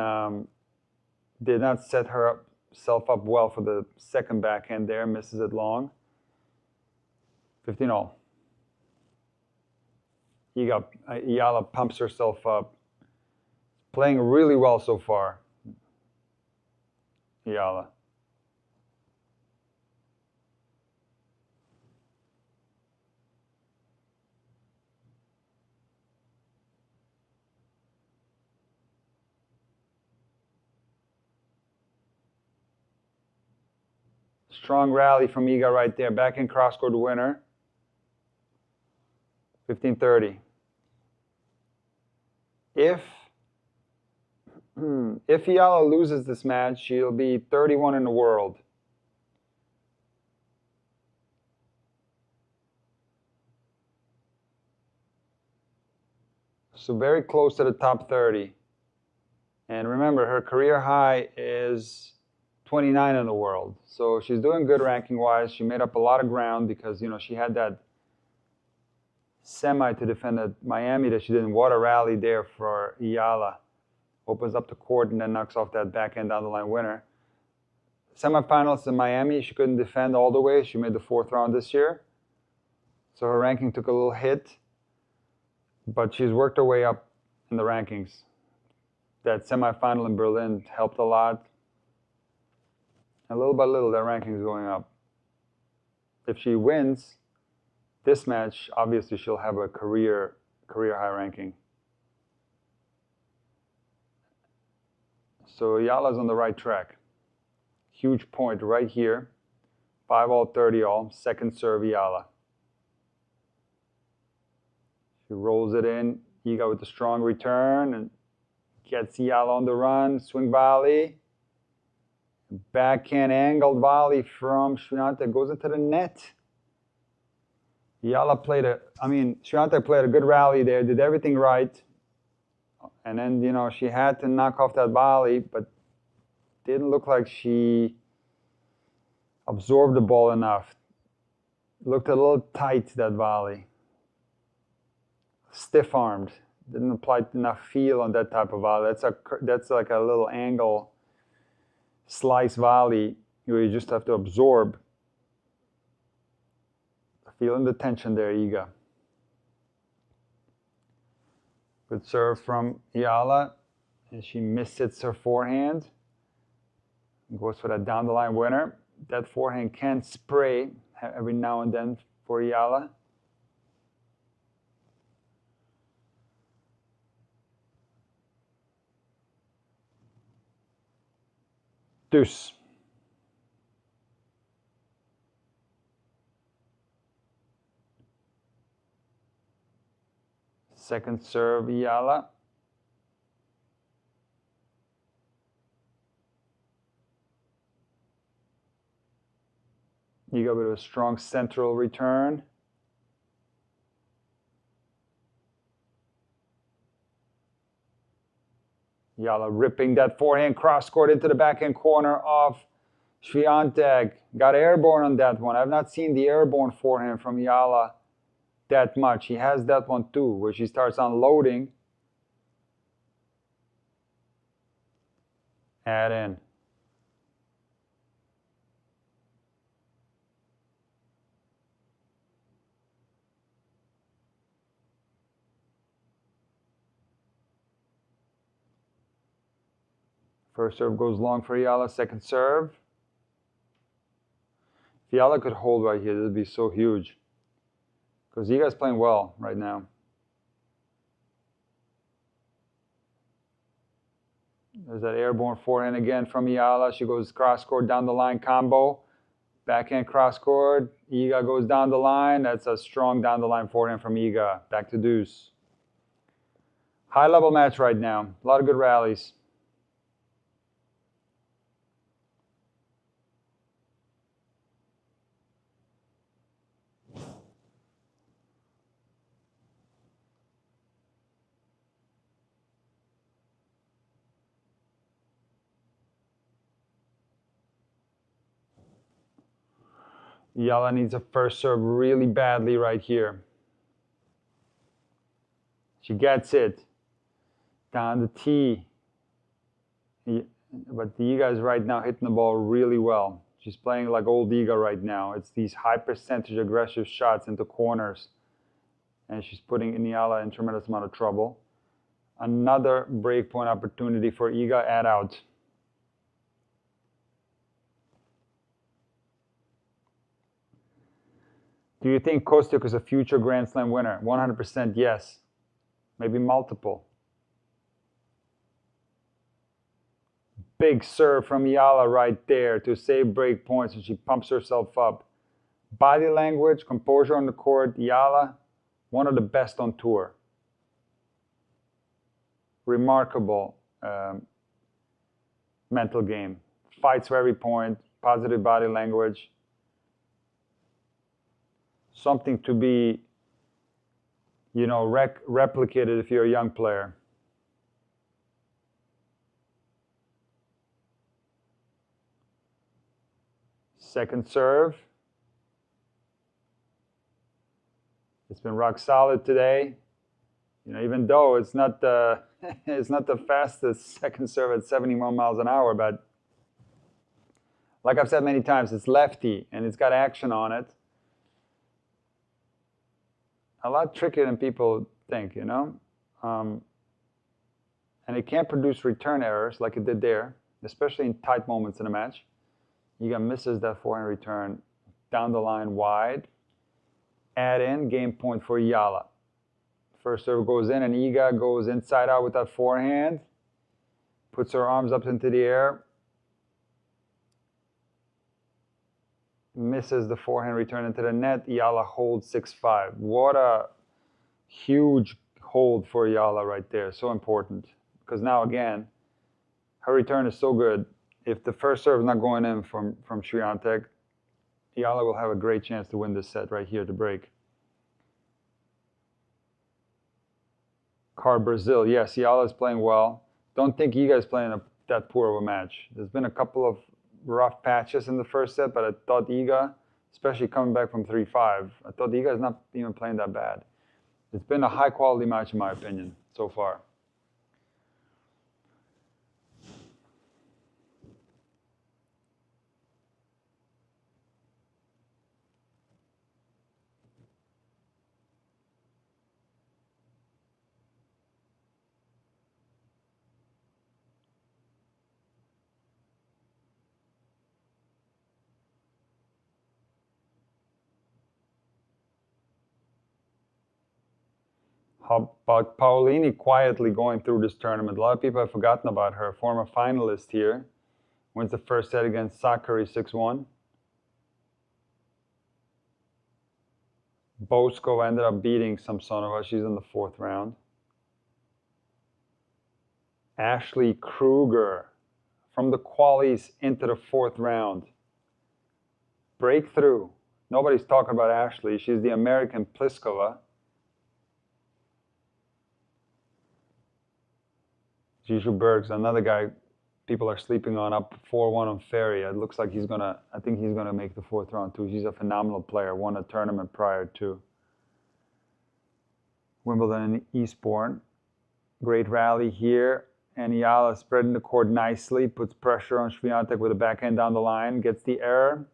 Speaker 1: Did not set herself up well for the second backhand there. Misses it long. 15-all. Eala pumps herself up. Playing really well so far. Eala. Strong rally from Iga right there. Backhand cross-court winner. 15-30. If Eala loses this match, she'll be 31 in the world. So very close to the top 30. And remember, her career high is 29 in the world. So she's doing good ranking-wise. She made up a lot of ground because, she had that semi to defend at Miami that she didn't. What a rally there for Eala. Opens up the court and then knocks off that backhand down the line winner. Semifinals in Miami, she couldn't defend all the way. She made the 4th round this year. So her ranking took a little hit. But she's worked her way up in the rankings. That semifinal in Berlin helped a lot. And little by little, that ranking is going up. If she wins this match, obviously she'll have a career high ranking. So Eala's on the right track. Huge point right here. 5-all, 30-all. Second serve, Eala. She rolls it in. Iga with the strong return and gets Eala on the run. Swing volley. Backhand angled volley from Swiatek goes into the net. Swiatek played a good rally there, did everything right. And then, she had to knock off that volley, but didn't look like she absorbed the ball enough. Looked a little tight, that volley. Stiff-armed. Didn't apply enough feel on that type of volley. That's like a little angle slice volley where you just have to absorb. Feeling the tension there, Iga. Good serve from Eala. And she mishits her forehand. Goes for that down the line winner. That forehand can spray every now and then for Eala. Deuce. Second serve, Eala. You go with a strong central return. Eala ripping that forehand cross court into the backhand corner of Swiatek. Got airborne on that one. I've not seen the airborne forehand from Eala that much. He has that one too, where she starts unloading. Add in. First serve goes long for Eala. Second serve. If Eala could hold right here, this would be so huge. Because Iga's playing well right now. There's that airborne forehand again from Eala. She goes cross-court down the line combo. Backhand cross-court. Iga goes down the line. That's a strong down the line forehand from Iga. Back to deuce. High-level match right now. A lot of good rallies. Eala needs a first serve really badly right here. She gets it. Down the tee. But the Eala is right now hitting the ball really well. She's playing like old Eala right now. It's these high percentage aggressive shots into corners. And she's putting Eala in tremendous amount of trouble. Another breakpoint opportunity for Eala at out. Do you think Kostyuk is a future Grand Slam winner? 100% yes. Maybe multiple. Big serve from Eala right there to save break points, and she pumps herself up. Body language, composure on the court. Eala, one of the best on tour. Remarkable mental game. Fights for every point, positive body language. Something to be, replicated if you're a young player. Second serve. It's been rock solid today. Even though it's not the it's not the fastest second serve at 71 miles an hour, but like I've said many times, it's lefty and it's got action on it. A lot trickier than people think, and it can't produce return errors like it did there, especially in tight moments in a match. Eala misses that forehand return down the line wide. Add in, game point for Eala. First serve goes in, and Eala goes inside out with that forehand. Puts her arms up into the air. Misses the forehand return into the net. Eala holds 6-5. What a huge hold for Eala right there. So important. Because now, again, her return is so good. If the first serve is not going in from Swiatek, Eala will have a great chance to win this set right here to break. Brazil. Yes, Eala is playing well. Don't think Eala is playing that poor of a match. There's been a couple of rough patches in the first set, but I thought Eala, especially coming back from 3-5, I thought Eala is not even playing that bad. It's been a high-quality match, in my opinion, so far. How about Paolini quietly going through this tournament? A lot of people have forgotten about her. Former finalist here. Wins the first set against Sakari 6-1. Bosko ended up beating Samsonova. She's in the fourth round. Ashley Kruger from the qualies into the fourth round. Breakthrough. Nobody's talking about Ashley. She's the American Pliskova. Zizou Berg's another guy people are sleeping on, up 4-1 on Ferry. It looks like I think he's gonna make the fourth round too. He's a phenomenal player, won a tournament prior to Wimbledon and Eastbourne. Great rally here. And Eala spreading the court nicely, puts pressure on Swiatek with a backhand down the line, gets the error.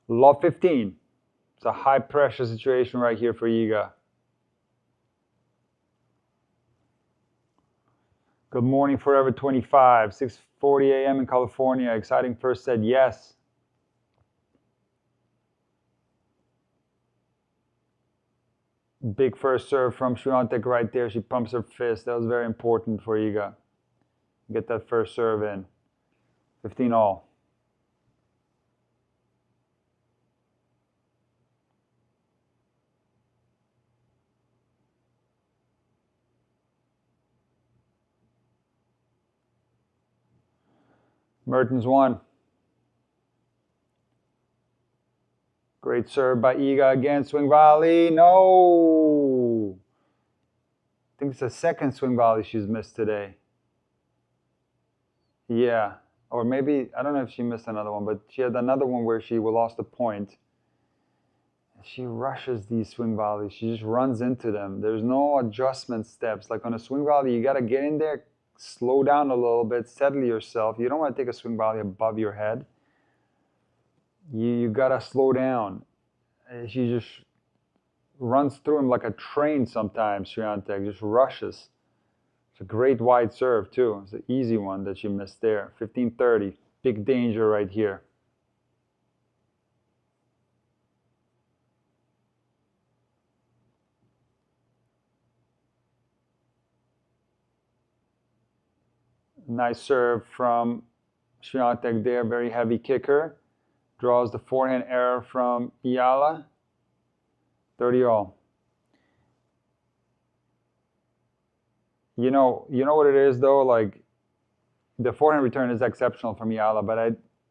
Speaker 1: Love 15. It's a high pressure situation right here for Eala. Good morning, Forever 25, 6:40 a.m. in California. Exciting first set, yes. Big first serve from Swiatek right there. She pumps her fist. That was very important for Eala. Get that first serve in. 15 all. Mertens won. Great serve by Eala again. Swing volley. No! I think it's the second swing volley she's missed today. Yeah. Or maybe, I don't know if she missed another one, but she had another one where she lost a point. She rushes these swing volleys. She just runs into them. There's no adjustment steps. Like on a swing volley, you got to get in there, slow down a little bit, settle yourself. You don't want to take a swing volley above your head. You got to slow down. She just runs through him like a train sometimes, Swiatek, just rushes. It's a great wide serve, too. It's an easy one that she missed there. 15-30. Big danger right here. Nice serve from Swiatek there. Very heavy kicker. Draws the forehand error from Eala. 30-all. You know what it is, though? Like, the forehand return is exceptional from Eala, but I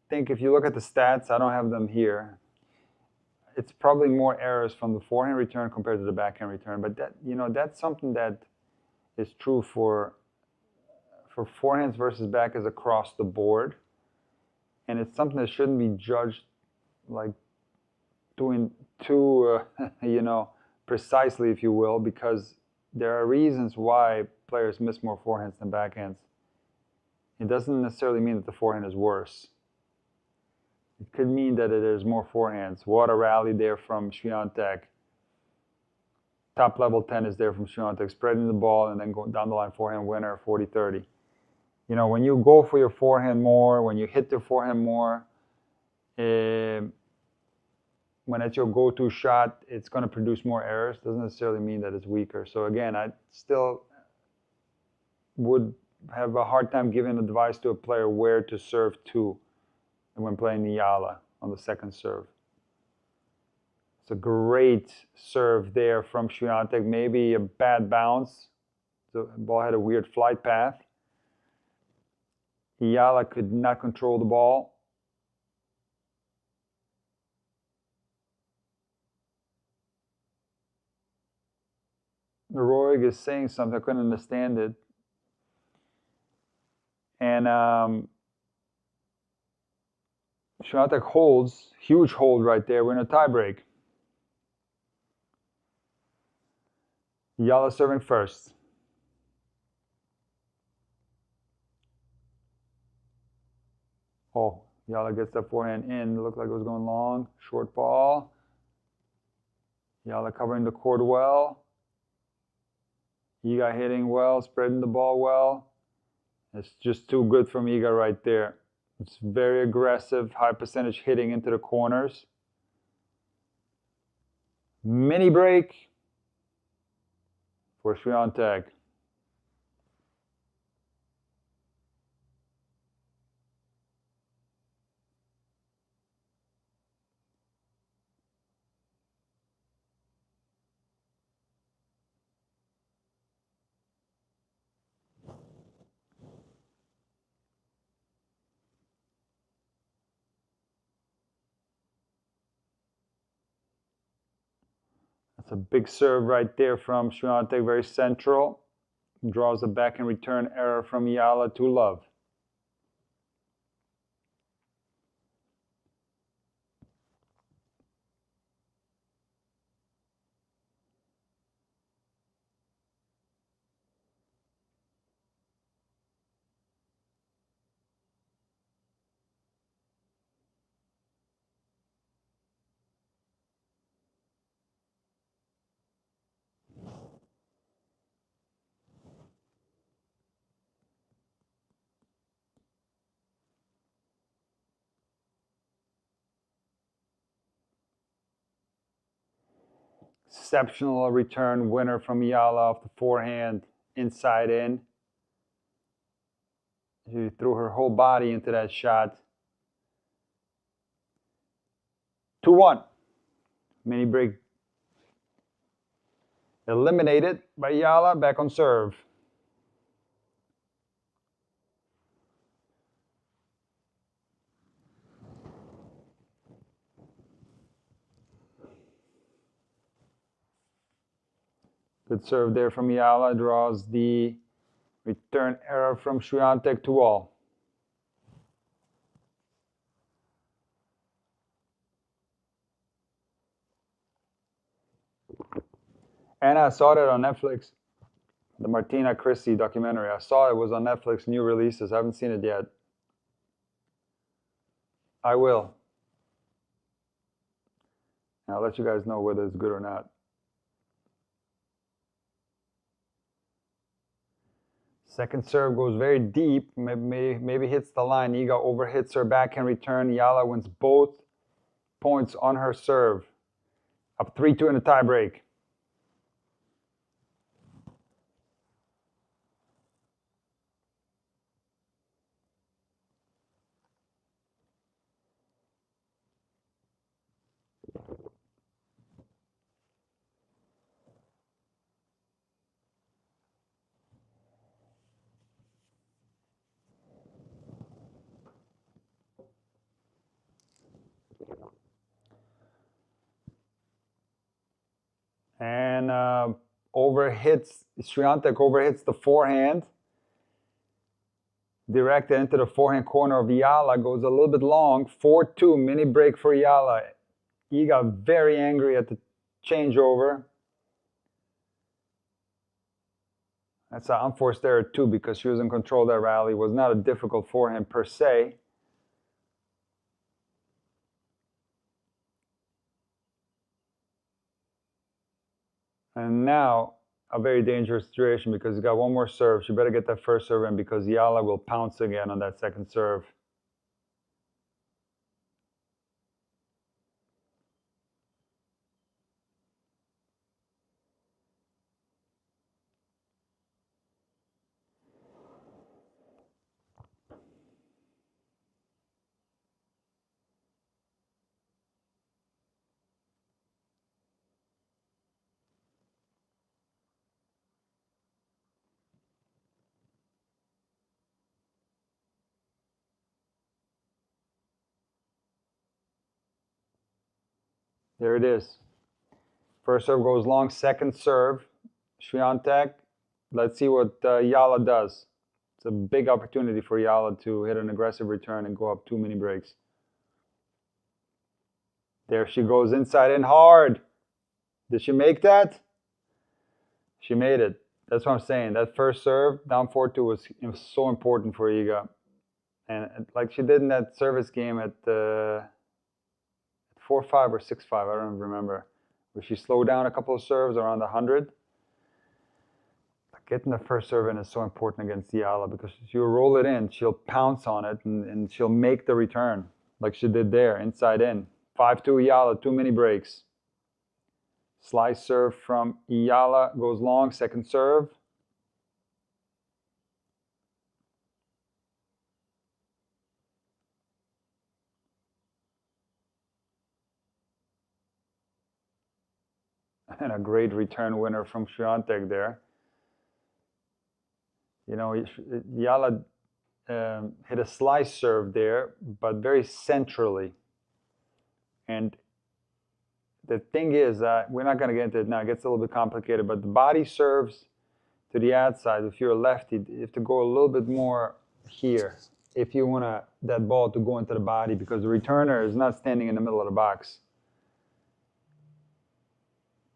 Speaker 1: think if you look at the stats, I don't have them here. It's probably more errors from the forehand return compared to the backhand return. But that's something that is true for forehands versus backhands across the board, and it's something that shouldn't be judged like doing too, precisely, if you will, because there are reasons why players miss more forehands than backhands. It doesn't necessarily mean that the forehand is worse. It could mean that there's more forehands. What a rally there from Swiatek. Top level tennis there from Swiatek, spreading the ball and then going down the line, forehand winner, 40-30. When you go for your forehand more, when you hit the forehand more, when it's your go-to shot, it's going to produce more errors. Doesn't necessarily mean that it's weaker. So again, I still would have a hard time giving advice to a player where to serve to when playing Eala on the second serve. It's a great serve there from Swiatek. Maybe a bad bounce. The ball had a weird flight path. Eala could not control the ball. Roig is saying something. I couldn't understand it. And Swiatek holds. Huge hold right there. We're in a tiebreak. Eala serving first. Oh, Eala gets that forehand in. It looked like it was going long. Short ball. Eala covering the court well. Iga hitting well, spreading the ball well. It's just too good from Iga right there. It's very aggressive, high percentage hitting into the corners. Mini break for Swiatek. That's a big serve right there from Swiatek, very central. Draws a back and return error from Eala to love. Exceptional return winner from Eala off the forehand, inside in. She threw her whole body into that shot. 2-1. Mini break eliminated by Eala, back on serve. Good serve there from Eala, draws the return error from Swiatek 2-all. And I saw that on Netflix. The Martina Christie documentary. I saw it was on Netflix, new releases. I haven't seen it yet. I will. And I'll let you guys know whether it's good or not. Second serve goes very deep, maybe hits the line. Iga overhits her backhand return. Eala wins both points on her serve. Up 3-2 in the tiebreak. And Swiatek overhits the forehand. Directed into the forehand corner of Eala. Goes a little bit long. 4-2, mini break for Eala. Iga very angry at the changeover. That's an unforced error too, because she was in control of that rally. It was not a difficult forehand per se. And now a very dangerous situation because he's got one more serve. She better get that first serve in because Eala will pounce again on that second serve. There it is. First serve goes long, second serve. Swiatek. Let's see what Eala does. It's a big opportunity for Eala to hit an aggressive return and go up 2 mini breaks. There she goes inside and hard. Did she make that? She made it. That's what I'm saying. That first serve, down 4-2, was so important for Iga. And like she did in that service game at 4-5 or 6-5, I don't remember, where she slowed down a couple of serves around 100. Getting the first serve in is so important against Eala because if you roll it in, she'll pounce on it and she'll make the return like she did there, inside in. 5-2 Eala, 2 mini breaks. Slice serve from Eala goes long, second serve. And a great return winner from Swiatek there. You know, Eala hit a slice serve there, but very centrally. And the thing is, we're not going to get into it now. It gets a little bit complicated, but the body serves to the outside. If you're a lefty, you have to go a little bit more here if you want that ball to go into the body because the returner is not standing in the middle of the box.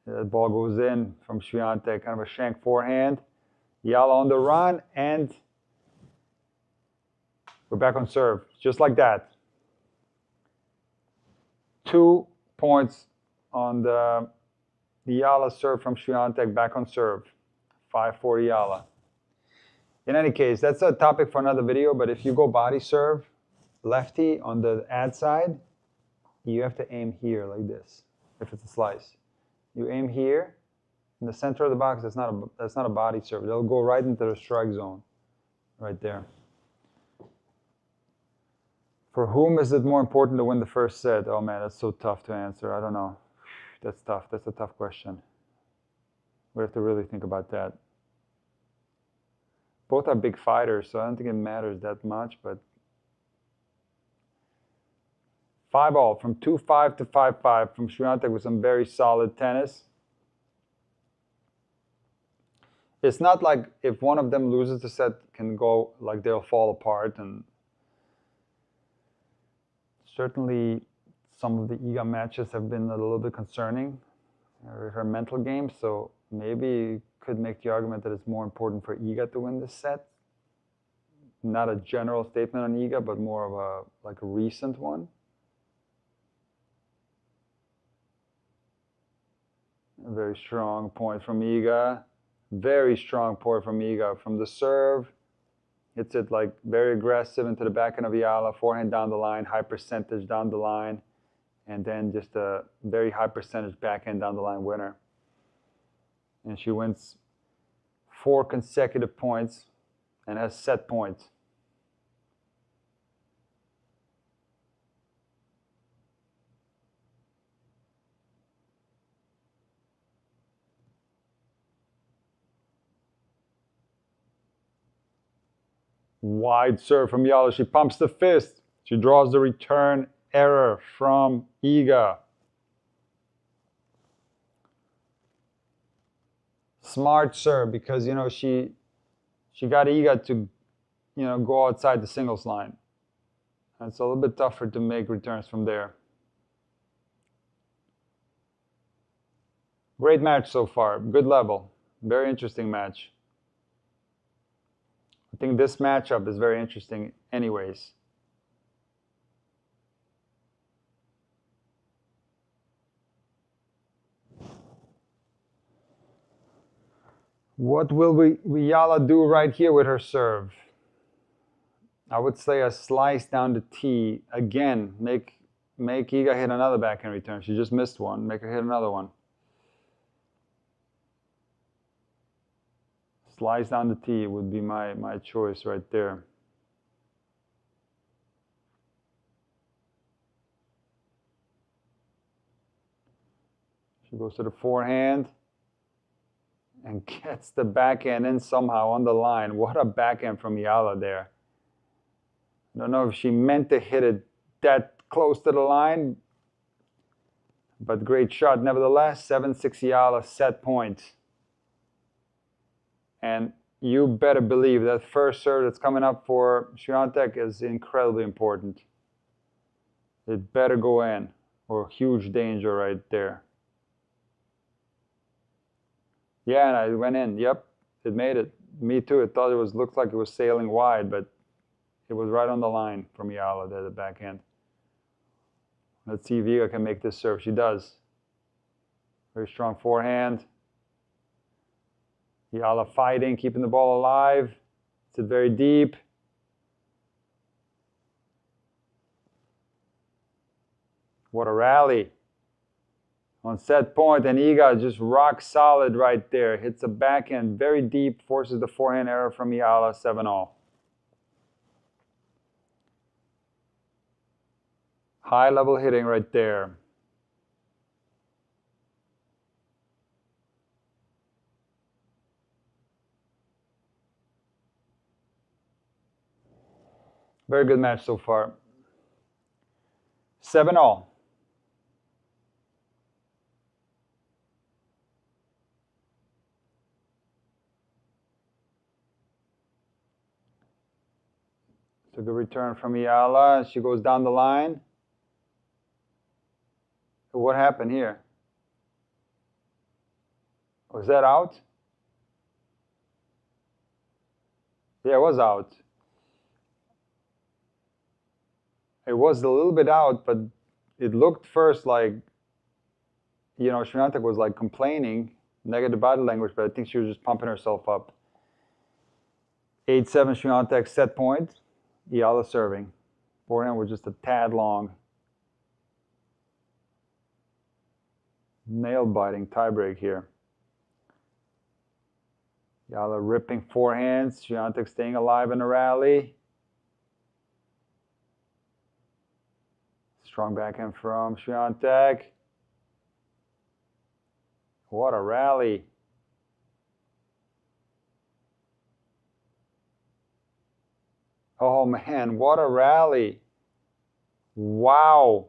Speaker 1: That ball goes in from Swiatek, kind of a shank forehand. Eala on the run, and we're back on serve, just like that. 2 points on the Eala serve from Swiatek, back on serve. 5-4 Eala. In any case, that's a topic for another video, but if you go body serve, lefty on the ad side, you have to aim here like this, if it's a slice. You aim here, in the center of the box, that's not a body serve. It'll go right into the strike zone, right there. For whom is it more important to win the first set? Oh man, that's so tough to answer. I don't know. That's tough. That's a tough question. We have to really think about that. Both are big fighters, so I don't think it matters that much, but 5-all from 2-5 to 5-5 from Swiatek with some very solid tennis. It's not like if one of them loses the set, can go like they'll fall apart. And certainly some of the Iga matches have been a little bit concerning, her mental game. So maybe could make the argument that it's more important for Iga to win this set. Not a general statement on Iga, but more of a recent one. A very strong point from Iga. Very strong point from Iga from the serve. Hits it like very aggressive into the backhand of Eala, forehand down the line, high percentage down the line, and then just a very high percentage backhand down the line winner. And she wins 4 consecutive points and has set points. Wide serve from Eala. She pumps the fist. She draws the return error from Iga. Smart serve because, you know, she got Iga to, you know, go outside the singles line. And it's a little bit tougher to make returns from there. Great match so far. Good level. Very interesting match. I think this matchup is very interesting anyways. What will Eala do right here with her serve? I would say a slice down the tee. Again, make Iga hit another backhand return. She just missed one. Make her hit another one. Slice down the tee would be my choice right there. She goes to the forehand and gets the backhand in somehow on the line. What a backhand from Eala there. I don't know if she meant to hit it that close to the line, but great shot nevertheless. 7-6 Eala, set point. And you better believe that first serve that's coming up for Swiatek is incredibly important. It better go in, or huge danger right there. Yeah, and it went in. Yep, it made it. Me too. It thought looked like it was sailing wide, but it was right on the line from Eala there, the backhand. Let's see if Iga can make this serve. She does. Very strong forehand. Eala fighting, keeping the ball alive. It's very deep. What a rally. On set point, and Iga just rock solid right there. Hits a backhand very deep, forces the forehand error from Eala, 7-all. High level hitting right there. Very good match so far. 7-all. It's a good return from Eala. She goes down the line. What happened here? Was that out? Yeah, it was out. It was a little bit out, but it looked first like, you know, Swiatek was like complaining, negative body language, but I think she was just pumping herself up. 8-7 Swiatek, set point. Eala serving. Forehand was just a tad long. Nail-biting tiebreak here. Eala ripping forehands. Swiatek staying alive in the rally. Strong backhand from Swiatek. What a rally. Oh man, what a rally. Wow.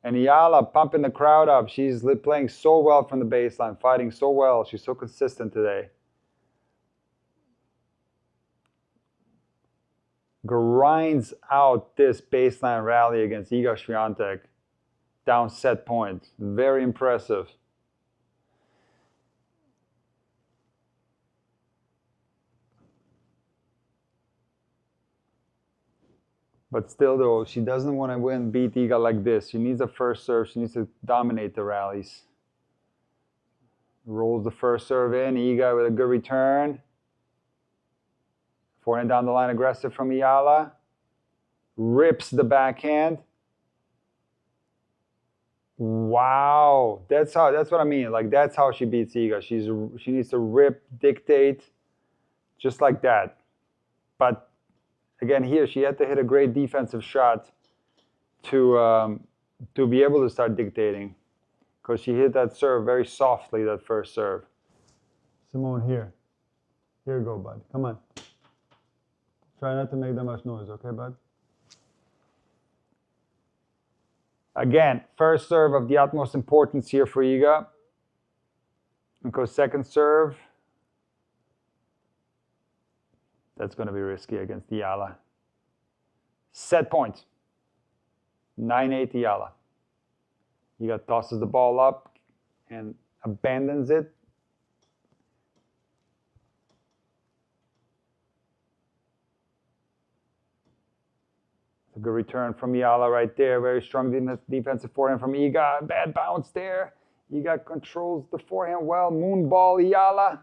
Speaker 1: And Eala pumping the crowd up. She's playing so well from the baseline, fighting so well. She's so consistent today. Grinds out this baseline rally against Iga Swiatek. Down set point. Very impressive. But still, though, she doesn't want to beat Iga like this. She needs a first serve. She needs to dominate the rallies. Rolls the first serve in. Iga with a good return. Forehand down the line, aggressive from Eala. Rips the backhand. Wow, that's what I mean. Like, that's how she beats Iga. She needs to rip, dictate, just like that. But again, here she had to hit a great defensive shot to be able to start dictating, because she hit that serve very softly, that first serve. Simone, here you go, bud. Come on. Try not to make that much noise, okay, bud? Again, first serve of the utmost importance here for Iga. Because second serve, that's going to be risky against Eala. Set point. 9-8 Eala. Iga tosses the ball up and abandons it. A good return from Eala right there. Very strong defensive forehand from Iga. Bad bounce there. Iga controls the forehand well. Moon ball Eala.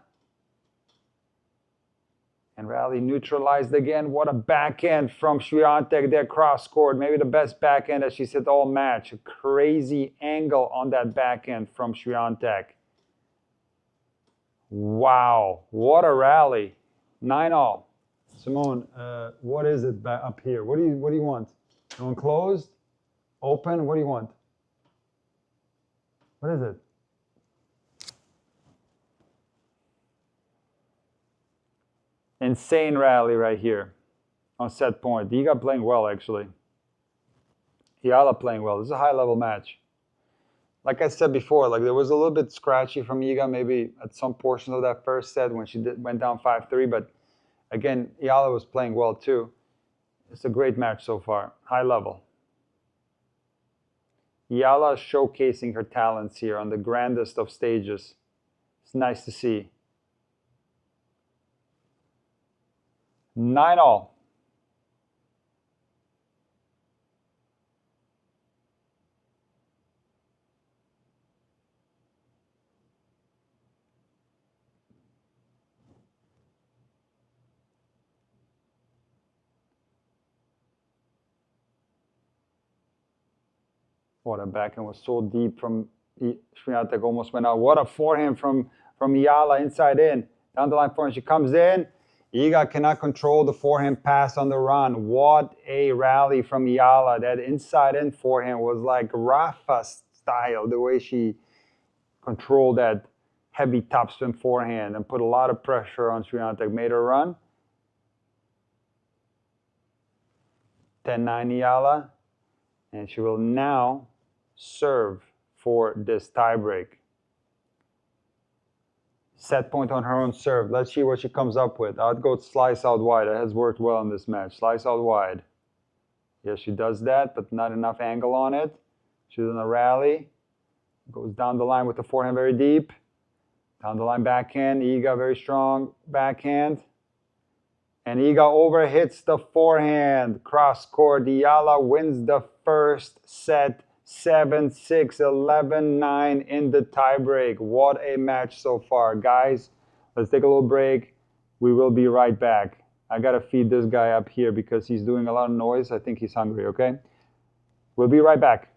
Speaker 1: And rally neutralized again. What a backhand from Swiatek there, cross court. Maybe the best backhand that she's hit all match. A crazy angle on that backhand from Swiatek. Wow, what a rally. 9-all. Simone, what is it up here? What do you want? You want closed? Open? What do you want? What is it? Insane rally right here on set point. Iga playing well, actually. Eala playing well. This is a high-level match. Like I said before, like there was a little bit scratchy from Iga, maybe at some portion of that first set when she went down 5-3, but again, Eala was playing well too. It's a great match so far, high level. Eala is showcasing her talents here on the grandest of stages. It's nice to see. 9-all. What a backhand was so deep from Swiatek, almost went out. What a forehand from Eala, inside in. Down the line forehand, she comes in. Iga cannot control the forehand pass on the run. What a rally from Eala. That inside in forehand was like Rafa style, the way she controlled that heavy topspin forehand and put a lot of pressure on Swiatek, made her run. 10-9 Eala. And she will now serve for this tiebreak. Set point on her own serve. Let's see what she comes up with. I'd go slice out wide. That has worked well in this match. Slice out wide. Yes, she does that, but not enough angle on it. She's in a rally. Goes down the line with the forehand very deep. Down the line backhand. Iga very strong backhand. And Iga overhits the forehand. Cross court. Eala wins the first set. 7-6, 11-9 in the tiebreak. What a match so far. Guys, let's take a little break. We will be right back. I got to feed this guy up here because he's doing a lot of noise. I think he's hungry, okay? We'll be right back.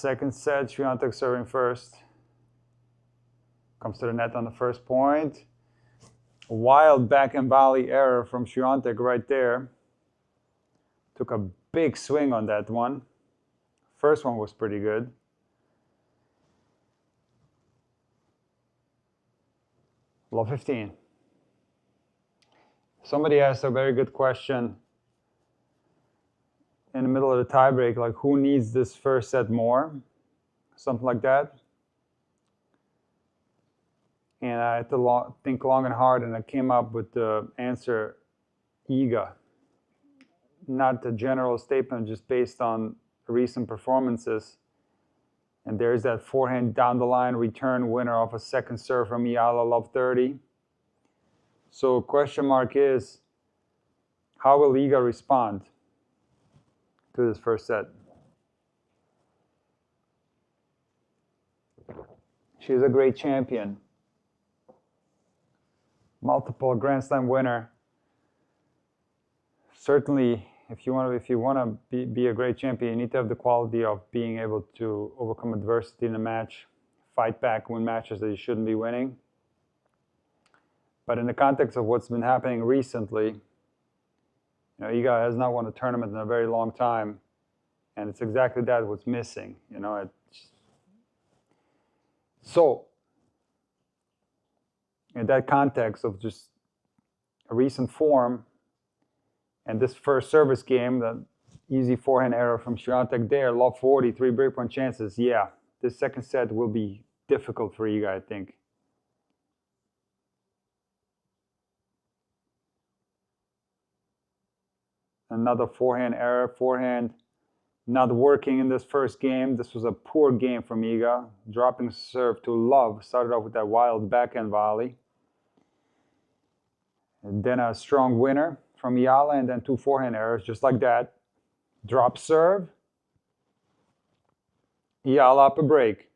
Speaker 1: Second set, Swiatek serving first. Comes to the net on the first point. A wild back and volley error from Swiatek right there. Took a big swing on that one. First one was pretty good. Love 15. Somebody asked a very good question in the middle of the tiebreak, like who needs this first set more? Something like that. And I had to think long and hard, and I came up with the answer, Iga. Not a general statement, just based on recent performances. And there's that forehand down the line return winner off a second serve from Eala, love 30. So question mark is, how will Iga respond to this first set? She's a great champion. Multiple Grand Slam winner. Certainly if you want to be a great champion, you need to have the quality of being able to overcome adversity in a match, fight back, win matches that you shouldn't be winning. But in the context of what's been happening recently, Eala has not won a tournament in a very long time, and it's exactly that what's missing. So in that context of just a recent form and this first service game, the easy forehand error from Swiatek there, love 40, 3 breakpoint chances. Yeah, this second set will be difficult for Eala, I think. Another forehand error, forehand not working in this first game. This was a poor game from Eala, dropping serve to love. Started off with that wild backhand volley. And then a strong winner from Eala, and then 2 forehand errors, just like that. Drop serve. Eala up a break.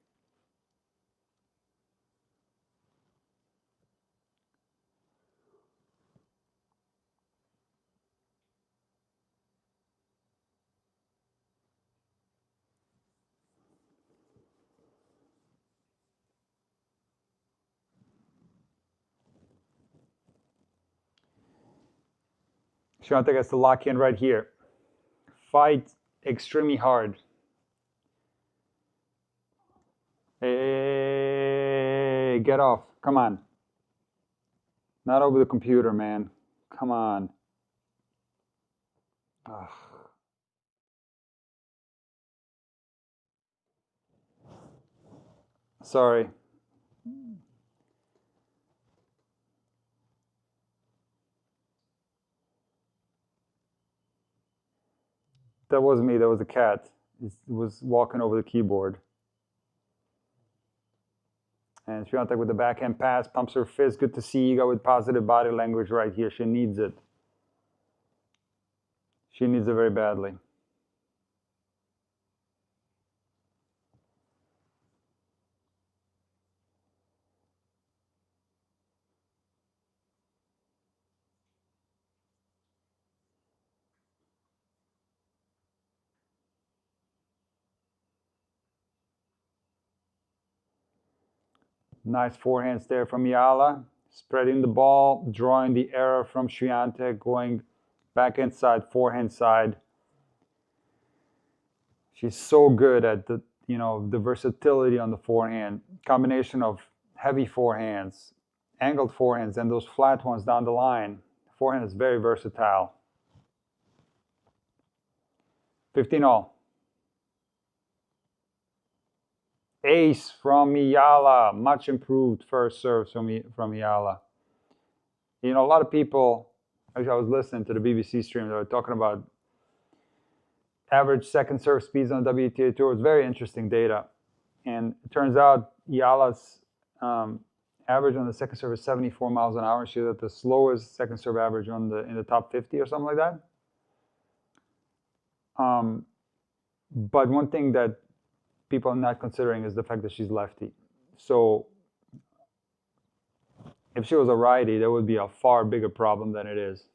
Speaker 1: Swiatek has to lock in right here. Fight extremely hard. Hey, get off. Come on. Not over the computer, man. Come on. Ugh. Sorry. That wasn't me, that was a cat. It was walking over the keyboard. And Swiatek with the backhand pass, pumps her fist. Good to see Eala with positive body language right here. She needs it. She needs it very badly. Nice forehands there from Eala. Spreading the ball, drawing the error from Swiatek, going backhand side, forehand side. She's so good at the versatility on the forehand. Combination of heavy forehands, angled forehands, and those flat ones down the line. The forehand is very versatile. 15-all. Ace from Eala. Much improved first serves from Eala. A lot of people, actually I was listening to the BBC stream, they were talking about average second serve speeds on the WTA Tour. It's very interesting data. And it turns out Eala's average on the second serve is 74 miles an hour. She's at the slowest second serve average in the top 50 or something like that. But one thing that people are not considering is the fact that she's lefty. So if she was a righty, that would be a far bigger problem than it is.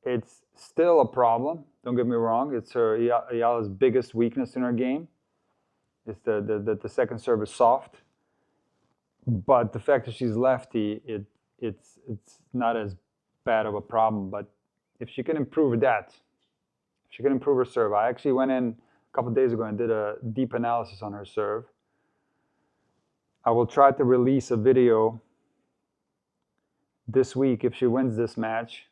Speaker 1: It's still a problem, don't get me wrong. It's Eala's biggest weakness in her game. It's the second serve is soft. But the fact that she's lefty, it's not as bad of a problem. But if she can improve that, she can improve her serve. I actually went in a couple of days ago and did a deep analysis on her serve. I will try to release a video this week if she wins this match.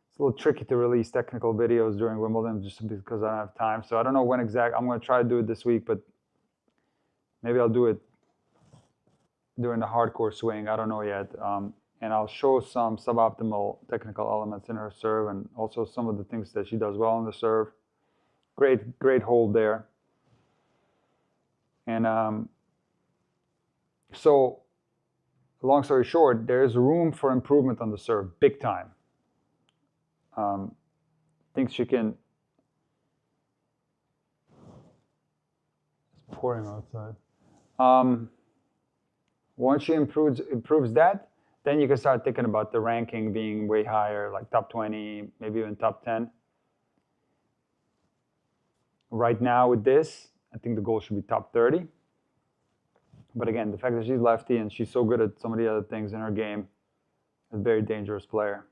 Speaker 1: It's a little tricky to release technical videos during Wimbledon just because I don't have time. So I don't know when exactly. I'm going to try to do it this week, but maybe I'll do it during the hardcore swing. I don't know yet. And I'll show some suboptimal technical elements in her serve and also some of the things that she does well on the serve. Great hold there. And so, long story short, there's room for improvement on the serve, big time. Thinks she can. It's pouring outside. Once she improves that, then you can start thinking about the ranking being way higher, like top 20, maybe even top 10. Right now with this, I think the goal should be top 30. But again, the fact that she's lefty and she's so good at some of the other things in her game, is a very dangerous player.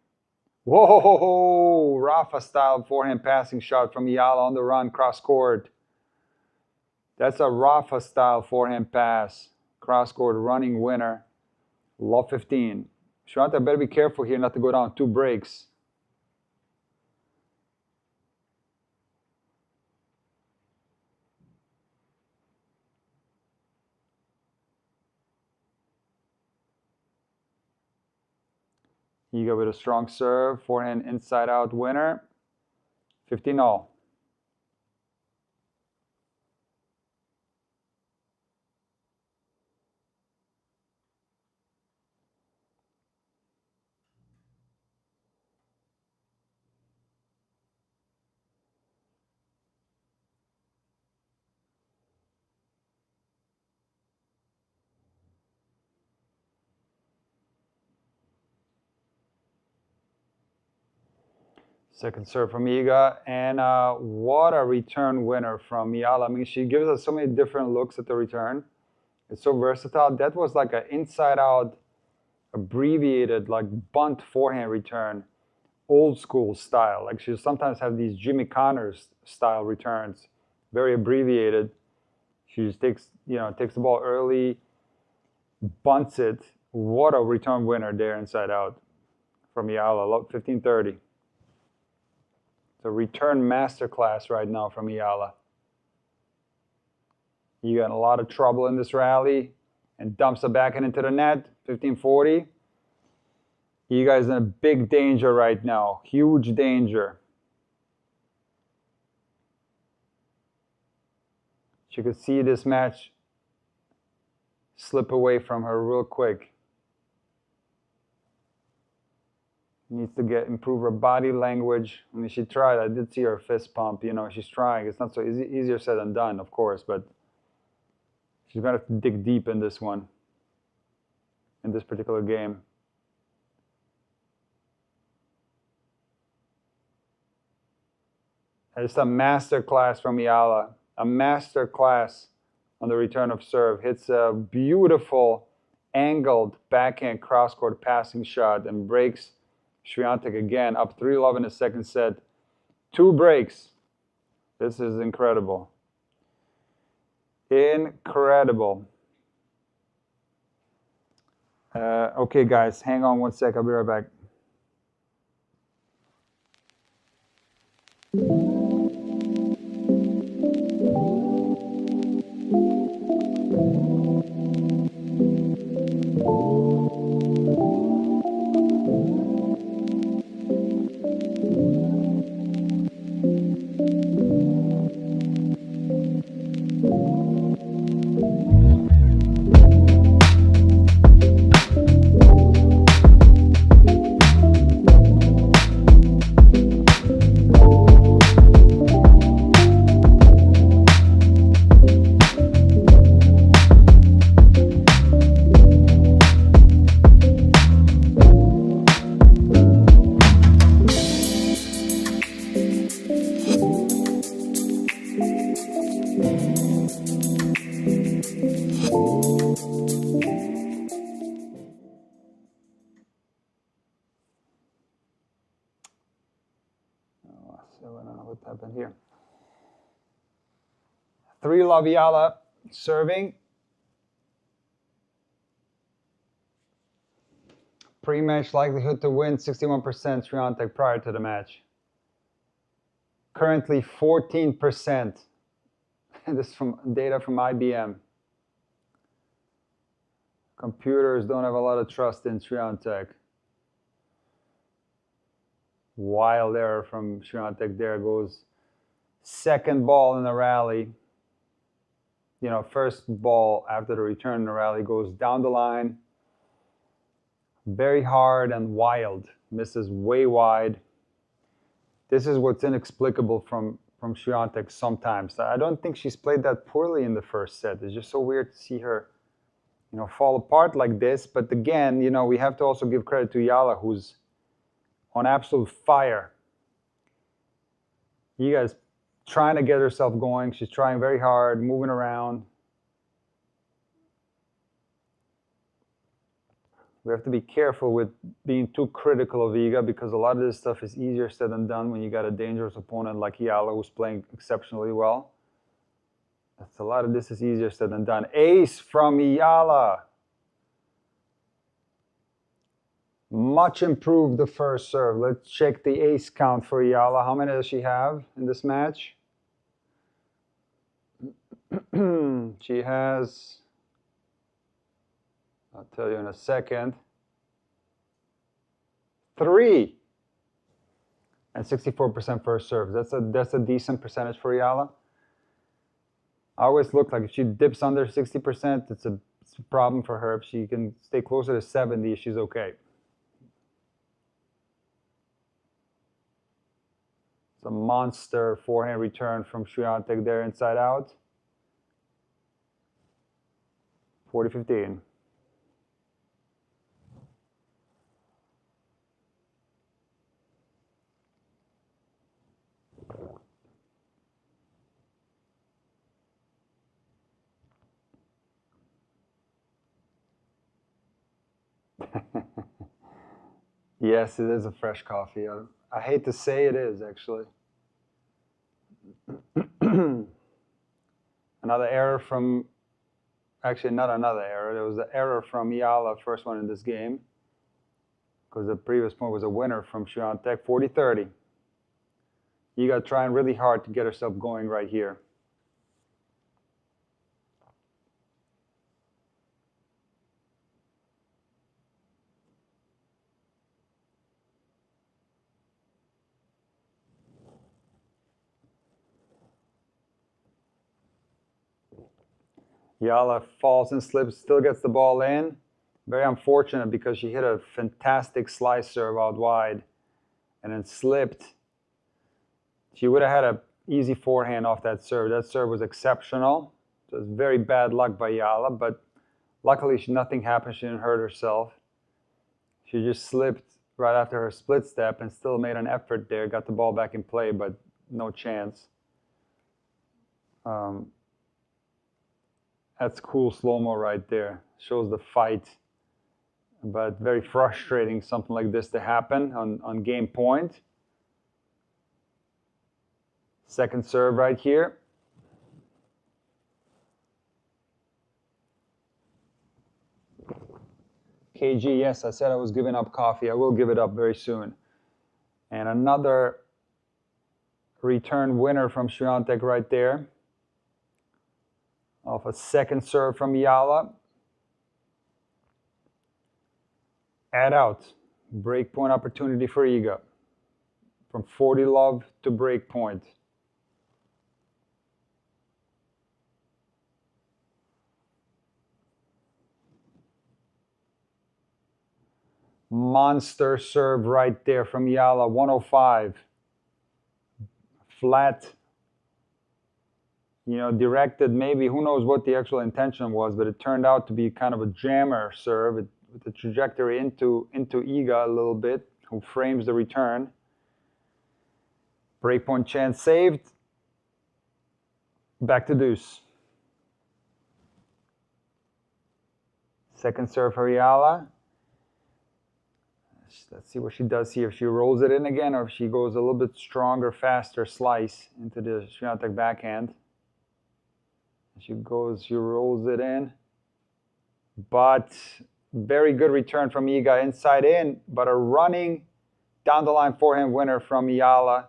Speaker 1: Whoa, Rafa-style forehand passing shot from Eala on the run, cross-court. That's a Rafa-style forehand pass, cross-court running winner. Love 15. Swiatek better be careful here not to go down 2 breaks. Iga with a strong serve, forehand inside out winner. 15-all. Second serve from Iga, and what a return winner from Eala. I mean, she gives us so many different looks at the return. It's so versatile. That was like an inside-out, abbreviated, like bunt forehand return, old school style. Like she sometimes have these Jimmy Connors style returns, very abbreviated. She just takes the ball early, bunts it. What a return winner there inside out from Eala. 15-30. It's a return masterclass right now from Eala. You got a lot of trouble in this rally and dumps it back into the net. 15-40. You guys in a big danger right now. Huge danger. She could see this match slip away from her real quick. Needs to improve her body language. I mean, she tried. I did see her fist pump. She's trying. It's not so easier said than done, of course, but she's going to have to dig deep in this one, in this particular game. It's a master class from Eala. A master class on the return of serve. Hits a beautiful angled backhand cross-court passing shot and breaks Swiatek again, up 3-love in the second set. 2 breaks. This is incredible. Incredible. Okay, guys, hang on one sec. I'll be right back. What happened here? 3-love Eala serving. Pre-match likelihood to win 61% Swiatek prior to the match. Currently 14%. This is from data from IBM. Computers don't have a lot of trust in Swiatek. Wild error from Swiatek. There goes second ball in the rally. First ball after the return in the rally goes down the line. Very hard and wild. Misses way wide. This is what's inexplicable from Swiatek sometimes. I don't think she's played that poorly in the first set. It's just so weird to see her fall apart like this. But again, we have to also give credit to Eala, who's on absolute fire. Iga's trying to get herself going. She's trying very hard, moving around. We have to be careful with being too critical of Iga, because a lot of this stuff is easier said than done when you got a dangerous opponent like Eala, who's playing exceptionally well. A lot of this is easier said than done. Ace from Eala. Much improved the first serve. Let's check the ace count for Eala. How many does she have in this match? She has, I'll tell you in a second, 3 and 64% first serve. That's a decent percentage for Eala. I always look like if she dips under 60%, it's a problem for her. If she can stay closer to 70, she's okay. It's a monster forehand return from Swiatek there inside out. 40-15. Yes, it is a fresh coffee. I hate to say it is, actually. Another error from, actually not another error, there was an error from Eala, first one in this game, because the previous point was a winner from Swiatek, 40-30. Iga trying really hard to get herself going right here. Eala falls and slips, still gets the ball in. Very unfortunate, because she hit a fantastic slice serve out wide and then slipped. She would have had an easy forehand off that serve. That serve was exceptional. So it was very bad luck by Eala, but luckily nothing happened. She didn't hurt herself. She just slipped right after her split step and still made an effort there, got the ball back in play, but no chance. That's cool slow-mo right there. Shows the fight, but very frustrating something like this to happen on game point. Second serve right here. KG, yes, I said I was giving up coffee. I will give it up very soon. And another return winner from Swiatek right there. Off a second serve from Eala. Add out. Break point opportunity for Iga. From 40 love to break point. Monster serve right there from Eala, 105. Flat, directed, maybe, who knows what the actual intention was, but it turned out to be kind of a jammer serve with the trajectory into Iga a little bit, who frames the return. Breakpoint chance saved. Back to deuce. Second serve for Eala. Let's see what she does here. If she rolls it in again, or if she goes a little bit stronger, faster slice into the Swiatek backhand. She rolls it in. But very good return from Iga inside in, but a running down the line forehand winner from Eala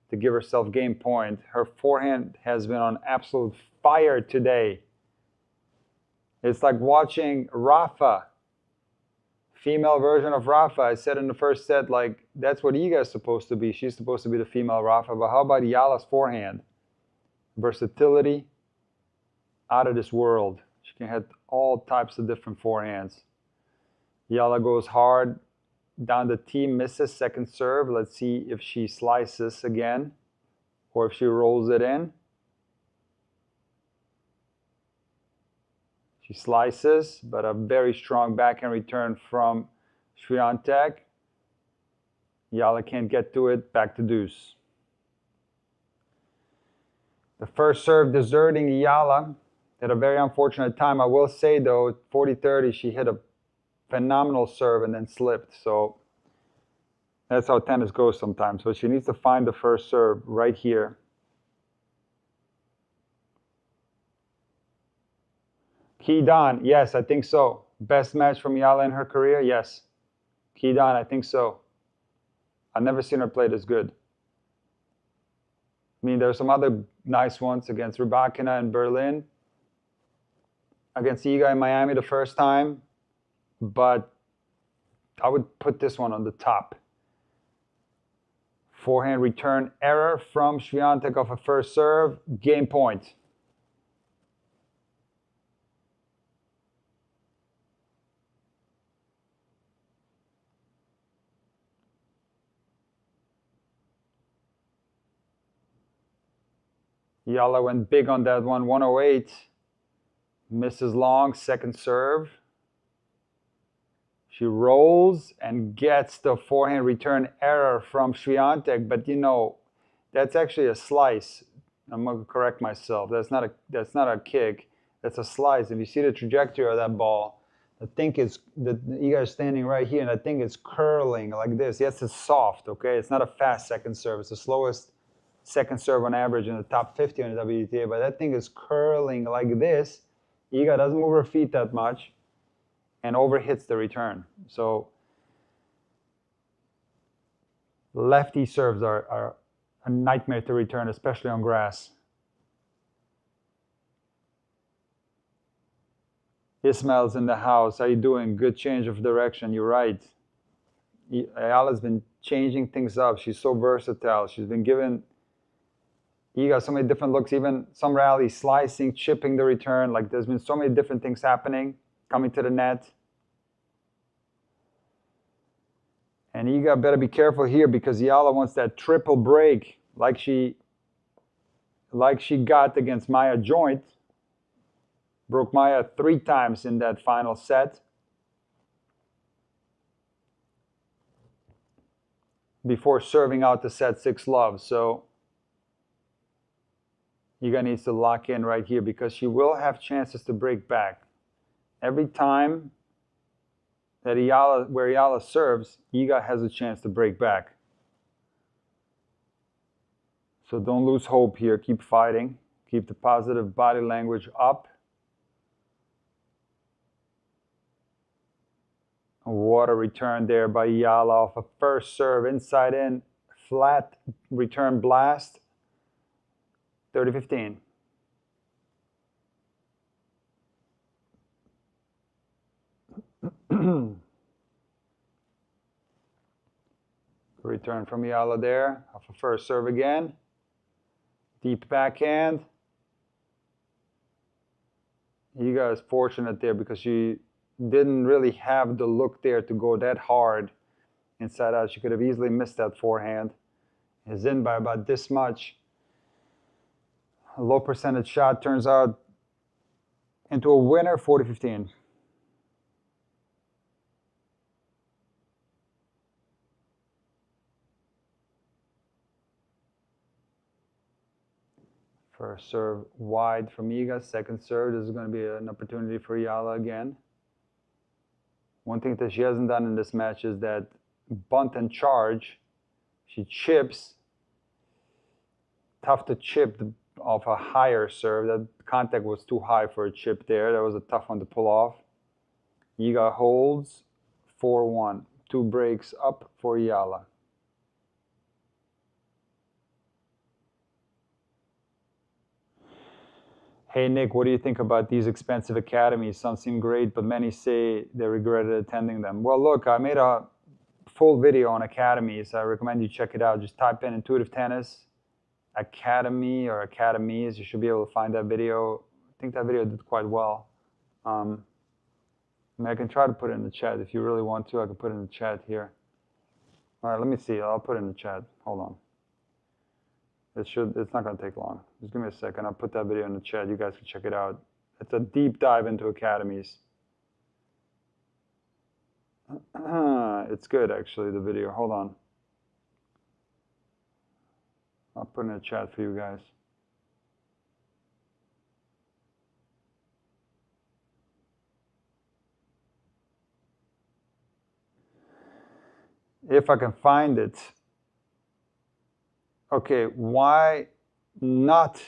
Speaker 1: to give herself game point. Her forehand has been on absolute fire today. It's like watching Rafa, female version of Rafa. I said in the first set, like, that's what Iga is supposed to be. She's supposed to be the female Rafa, but how about Eala's forehand? Versatility, out of this world. She can hit all types of different forehands. Eala goes hard down the tee, misses second serve. Let's see if she slices again or if she rolls it in. She slices, but a very strong backhand return from Swiatek. Eala can't get to it, back to deuce. The first serve deserting Eala at a very unfortunate time. I will say though, 40-30, she hit a phenomenal serve and then slipped. So that's how tennis goes sometimes. So she needs to find the first serve right here. Keydon, yes, I think so. Best match from Eala in her career, yes. Keydon, I think so. I've never seen her play this good. I mean, there's some other nice ones against Rybakina in Berlin, against Iga in Miami the first time, but I would put this one on the top. Forehand return error from Swiatek off a first serve, game point. Eala went big on that one, 108. Misses long, second serve. She rolls and gets the forehand return error from Swiatek, but you know, that's actually a slice. I'm gonna correct myself. That's not a kick. That's a slice. If you see the trajectory of that ball, I think it's you guys standing right here, and I think it's curling like this. Yes, it's soft. Okay, it's not a fast second serve. It's the slowest second serve on average in the top 50 on the WTA, but that thing is curling like this. Iga doesn't move her feet that much and overhits the return. So lefty serves are a nightmare to return, especially on grass. Ismail's in the house. How you doing? Good change of direction. You're right. Eala's been changing things up. She's so versatile. She's been given Iga so many different looks, even some rallies, slicing, chipping the return. Like there's been so many different things happening, coming to the net. And Iga better be careful here because Eala wants that triple break like she got against Maya Joint. Broke Maya 3 times in that final set. Before serving out the set 6 love. So Iga needs to lock in right here because she will have chances to break back. Every time that where Eala serves, Iga has a chance to break back. So don't lose hope here. Keep fighting. Keep the positive body language up. A water return there by Eala off a first serve, inside in, flat return blast. 30-15. Return from Eala there, off a first serve again. Deep backhand. Iga is fortunate there because she didn't really have the look there to go that hard inside out. She could have easily missed that forehand. Is in by about this much. A low percentage shot turns out into a winner, 40-15. First serve wide from Iga. Second serve, this is going to be an opportunity for Eala again. One thing that she hasn't done in this match is that bunt and charge. She chips. Tough to chip off a higher serve. That contact was too high for a chip there. That was a tough one to pull off. Iga holds 4-1. 2 breaks up for Eala. Hey Nick, what do you think about these expensive academies? Some seem great, but many say they regretted attending them. Well, look, I made a full video on academies. I recommend you check it out. Just type in Intuitive Tennis Academy or Academies. You should be able to find that video. I think that video did quite well. I mean, I can try to put it in the chat if you really want to. I can put it in the chat here. All right, let me see. I'll put it in the chat. Hold on. It's not going to take long. Just give me a second. I'll put that video in the chat. You guys can check it out. It's a deep dive into academies. It's good, actually, the video. Hold on. I'll put in a chat for you guys. If I can find it. Okay, why not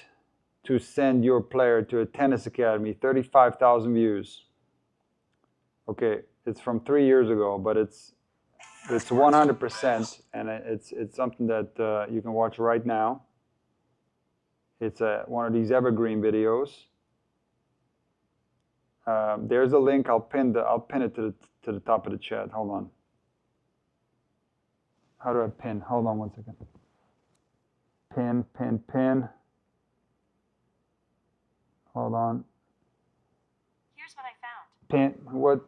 Speaker 1: to send your player to a tennis academy? 35,000 views. Okay, it's from 3 years ago, but it's 100%, and it's something that you can watch right now. It's one of these evergreen videos. There's a link. I'll pin it to the top of the chat. Hold on. How do I pin? Hold on 1 second. Pin. Hold on.
Speaker 2: Here's what I found.
Speaker 1: Pin. What?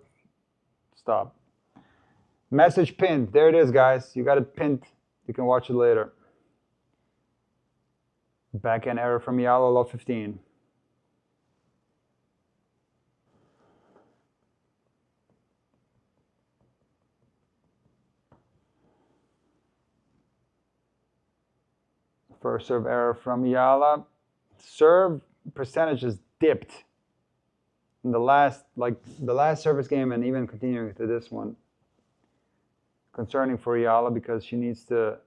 Speaker 1: Stop. Message pinned. There it is, guys. You got it pinned. You can watch it later. Backhand error from Eala, love 15. First serve error from Eala. Serve percentage is dipped in the last service game, and even continuing to this one. Concerning for Eala, because she needs to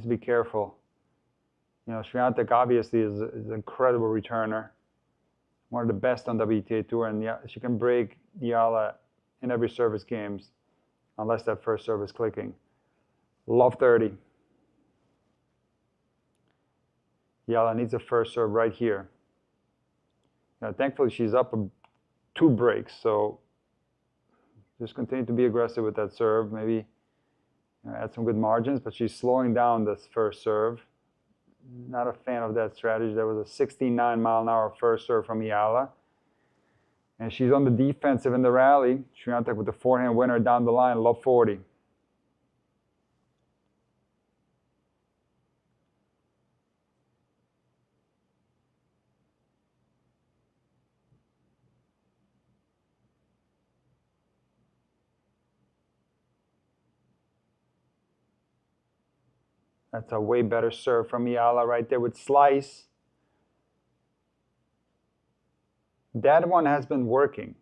Speaker 1: be careful. You know, Swiatek obviously is an incredible returner, one of the best on WTA Tour, and she can break Eala in every service games, unless that first serve is clicking. Love 30. Eala needs a first serve right here. Now, thankfully, she's up 2 breaks, so just continue to be aggressive with that serve. Maybe add some good margins, but she's slowing down this first serve. Not a fan of that strategy. That was a 69-mile-an-hour first serve from Eala. And she's on the defensive in the rally. Swiatek with the forehand winner down the line, love 40. That's a way better serve from Eala right there with slice. That one has been working.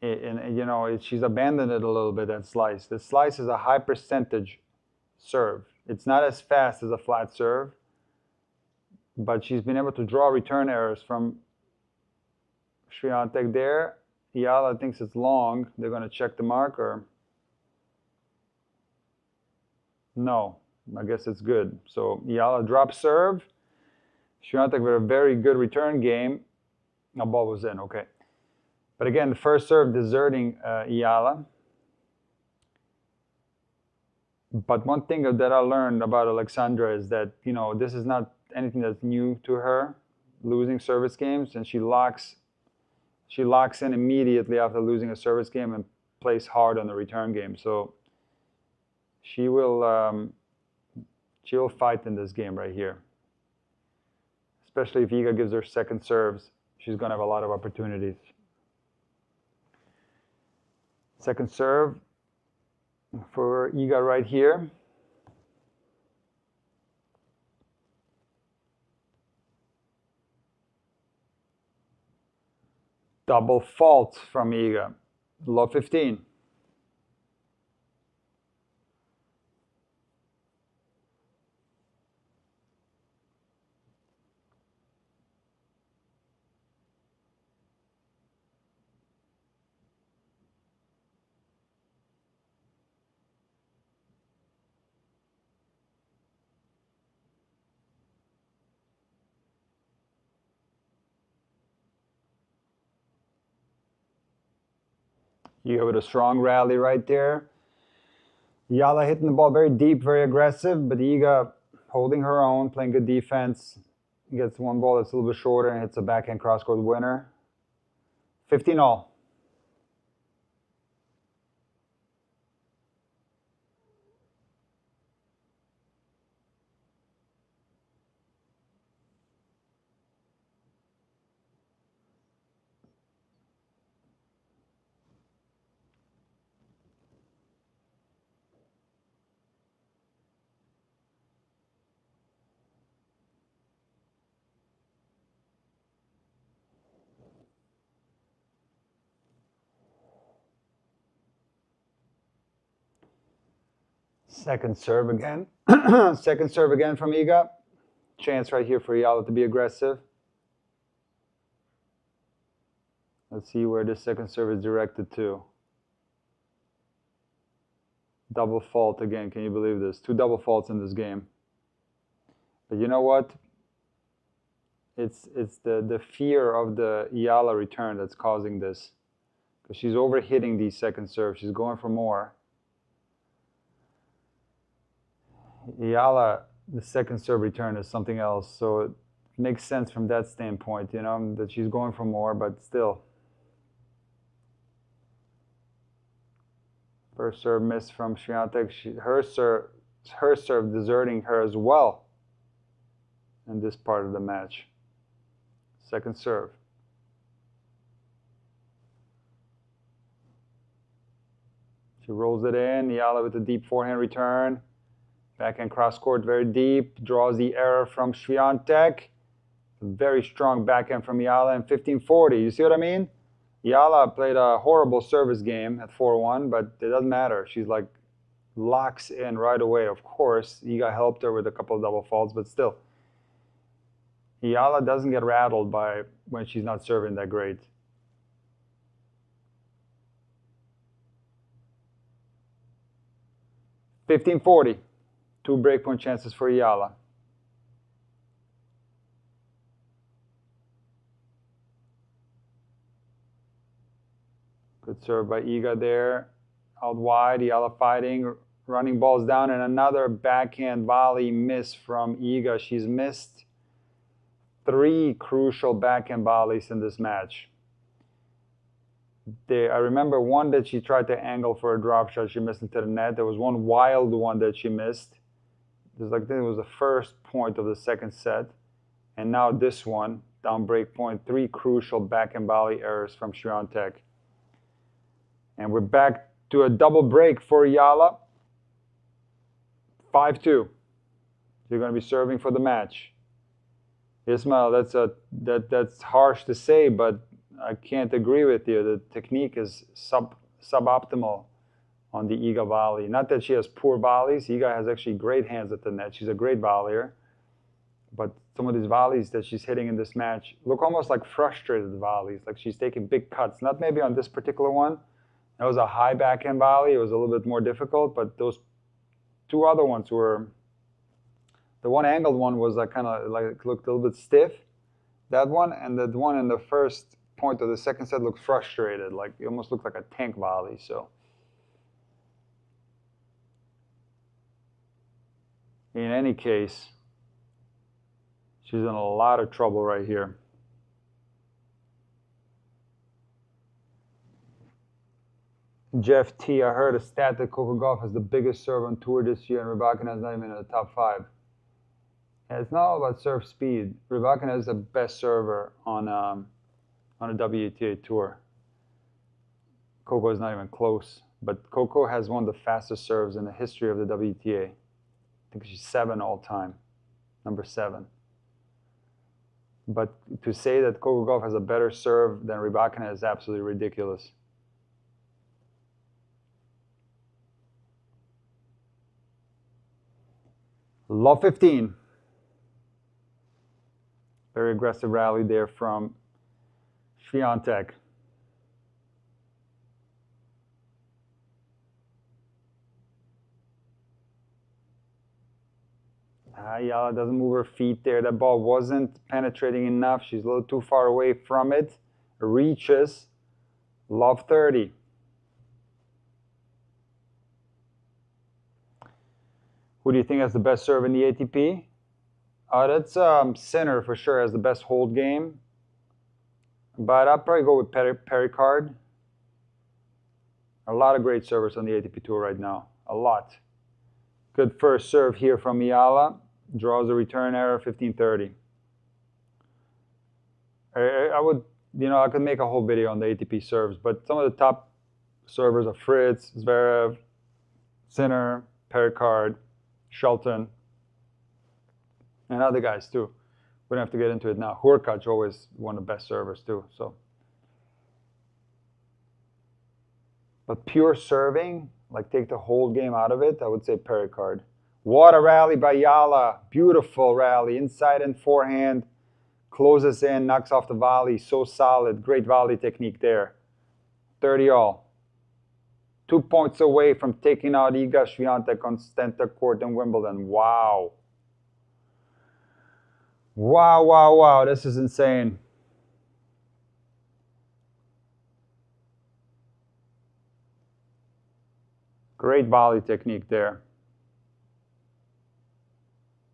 Speaker 1: And you know, she's abandoned it a little bit, that slice. The slice is a high percentage serve. It's not as fast as a flat serve, but she's been able to draw return errors from Swiatek there. Eala thinks it's long. They're going to check the marker. No, I guess it's good. So Eala drops serve. Swiatek with a very good return game. The ball was in, okay. But again, the first serve deserting Eala. But one thing that I learned about Alexandra is that, you know, this is not anything that's new to her, losing service games, and she locks in immediately after losing a service game and plays hard on the return game. So she will fight in this game right here. Especially if Iga gives her second serves, she's going to have a lot of opportunities. Second serve for Iga right here. Double fault from Iga. Love 15. Iga with a strong rally right there. Eala hitting the ball very deep, very aggressive, but Iga holding her own, playing good defense. Gets one ball that's a little bit shorter and hits a backhand cross-court winner. 15-all. Second serve again. Second serve again from Iga. Chance right here for Eala to be aggressive. Let's see where this second serve is directed to. Double fault again. Can you believe this? 2 double faults in this game. But you know what? It's the fear of the Eala return that's causing this. Because she's overhitting these second serves. She's going for more. Eala, the second serve return is something else. So it makes sense from that standpoint, you know, that she's going for more, but still. First serve miss from Swiatek. Her serve deserting her as well in this part of the match. Second serve. She rolls it in. Eala with a deep forehand return. Backhand cross court very deep. Draws the error from Swiatek. Very strong backhand from Eala and 15-40. You see what I mean? Eala played a horrible service game at 4-1, but it doesn't matter. She's like locks in right away. Of course, Iga helped her with a couple of double faults, but still. Eala doesn't get rattled by when she's not serving that great. $15.40. 2 breakpoint chances for Eala. Good serve by Iga there. Out wide, Eala fighting, running balls down, and another backhand volley miss from Iga. She's missed 3 crucial backhand volleys in this match. I remember one that she tried to angle for a drop shot. She missed into the net. There was one wild one that she missed. It was the first point of the second set. And now this one, down break point, 3 crucial backhand volley errors from Swiatek. And we're back to a double break for Eala. 5-2. You're going to be serving for the match. Ismail, that's harsh to say, but I can't agree with you. The technique is suboptimal on the Iga volley. Not that she has poor volleys. Iga has actually great hands at the net. She's a great volleyer. But some of these volleys that she's hitting in this match look almost like frustrated volleys, like she's taking big cuts. Not maybe on this particular one. That was a high backhand volley. It was a little bit more difficult, but those 2 other ones were, the one angled one was like kind of like looked a little bit stiff. That one, and the one in the first point of the second set looked frustrated, like it almost looked like a tank volley. So in any case, she's in a lot of trouble right here. Jeff T, I heard a stat that Coco Gauff has the biggest serve on tour this year, and Rybakina is not even in the top 5. And it's not all about serve speed. Rybakina is the best server on a WTA tour. Coco is not even close, but Coco has one of the fastest serves in the history of the WTA. I think she's 7 all time, number 7. But to say that Coco Gauff has a better serve than Rybakina is absolutely ridiculous. Love 15. Very aggressive rally there from Swiatek. Eala doesn't move her feet there. That ball wasn't penetrating enough. She's a little too far away from it. Reaches. Love 30. Who do you think has the best serve in the ATP? That's Sinner for sure has the best hold game. But I'll probably go with Pericard. A lot of great servers on the ATP Tour right now. A lot. Good first serve here from Eala. Draws a return error, 15-30. I would, I could make a whole video on the ATP serves, but some of the top servers are Fritz, Zverev, Sinner, Pericard, Shelton, and other guys too. We don't have to get into it now. Hurkacz always one of the best servers too. So, but pure serving, like take the whole game out of it, I would say Pericard. What a rally by Eala. Beautiful rally. Inside and forehand. Closes in, knocks off the volley. So solid. Great volley technique there. 30 all. 2 points away from taking out Iga Swiatek on center court in Wimbledon. Wow. Wow, wow, wow. This is insane. Great volley technique there.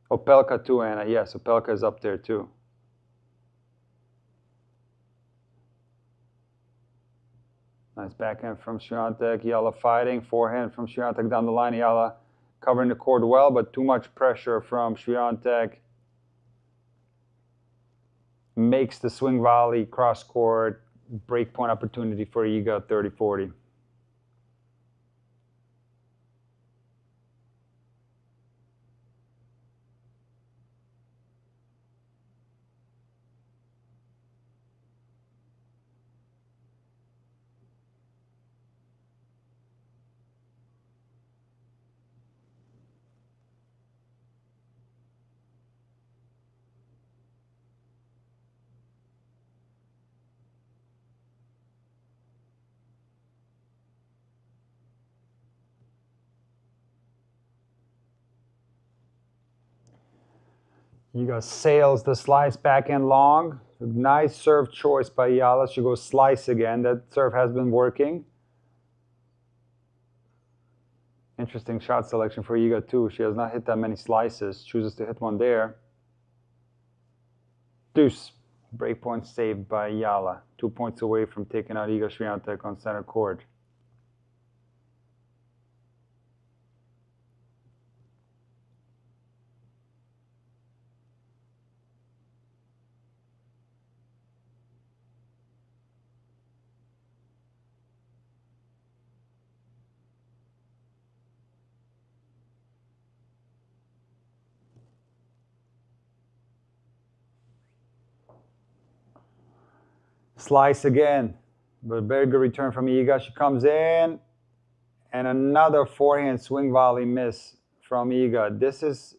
Speaker 1: Opelka too, Anna. Yes, Opelka is up there too. Nice backhand from Swiatek. Eala fighting. Forehand from Swiatek down the line. Eala covering the court well, but too much pressure from Swiatek. Makes the swing volley, cross court, break point opportunity for Iga, 30-40. Iga sails the slice backhand long. Nice serve choice by Eala. She goes slice again. That serve has been working. Interesting shot selection for Iga too. She has not hit that many slices. Chooses to hit one there. Deuce. Breakpoint saved by Eala. 2 points away from taking out Iga Swiatek on center court. Slice again, but very good return from Iga. She comes in, and another forehand swing volley miss from Iga. This is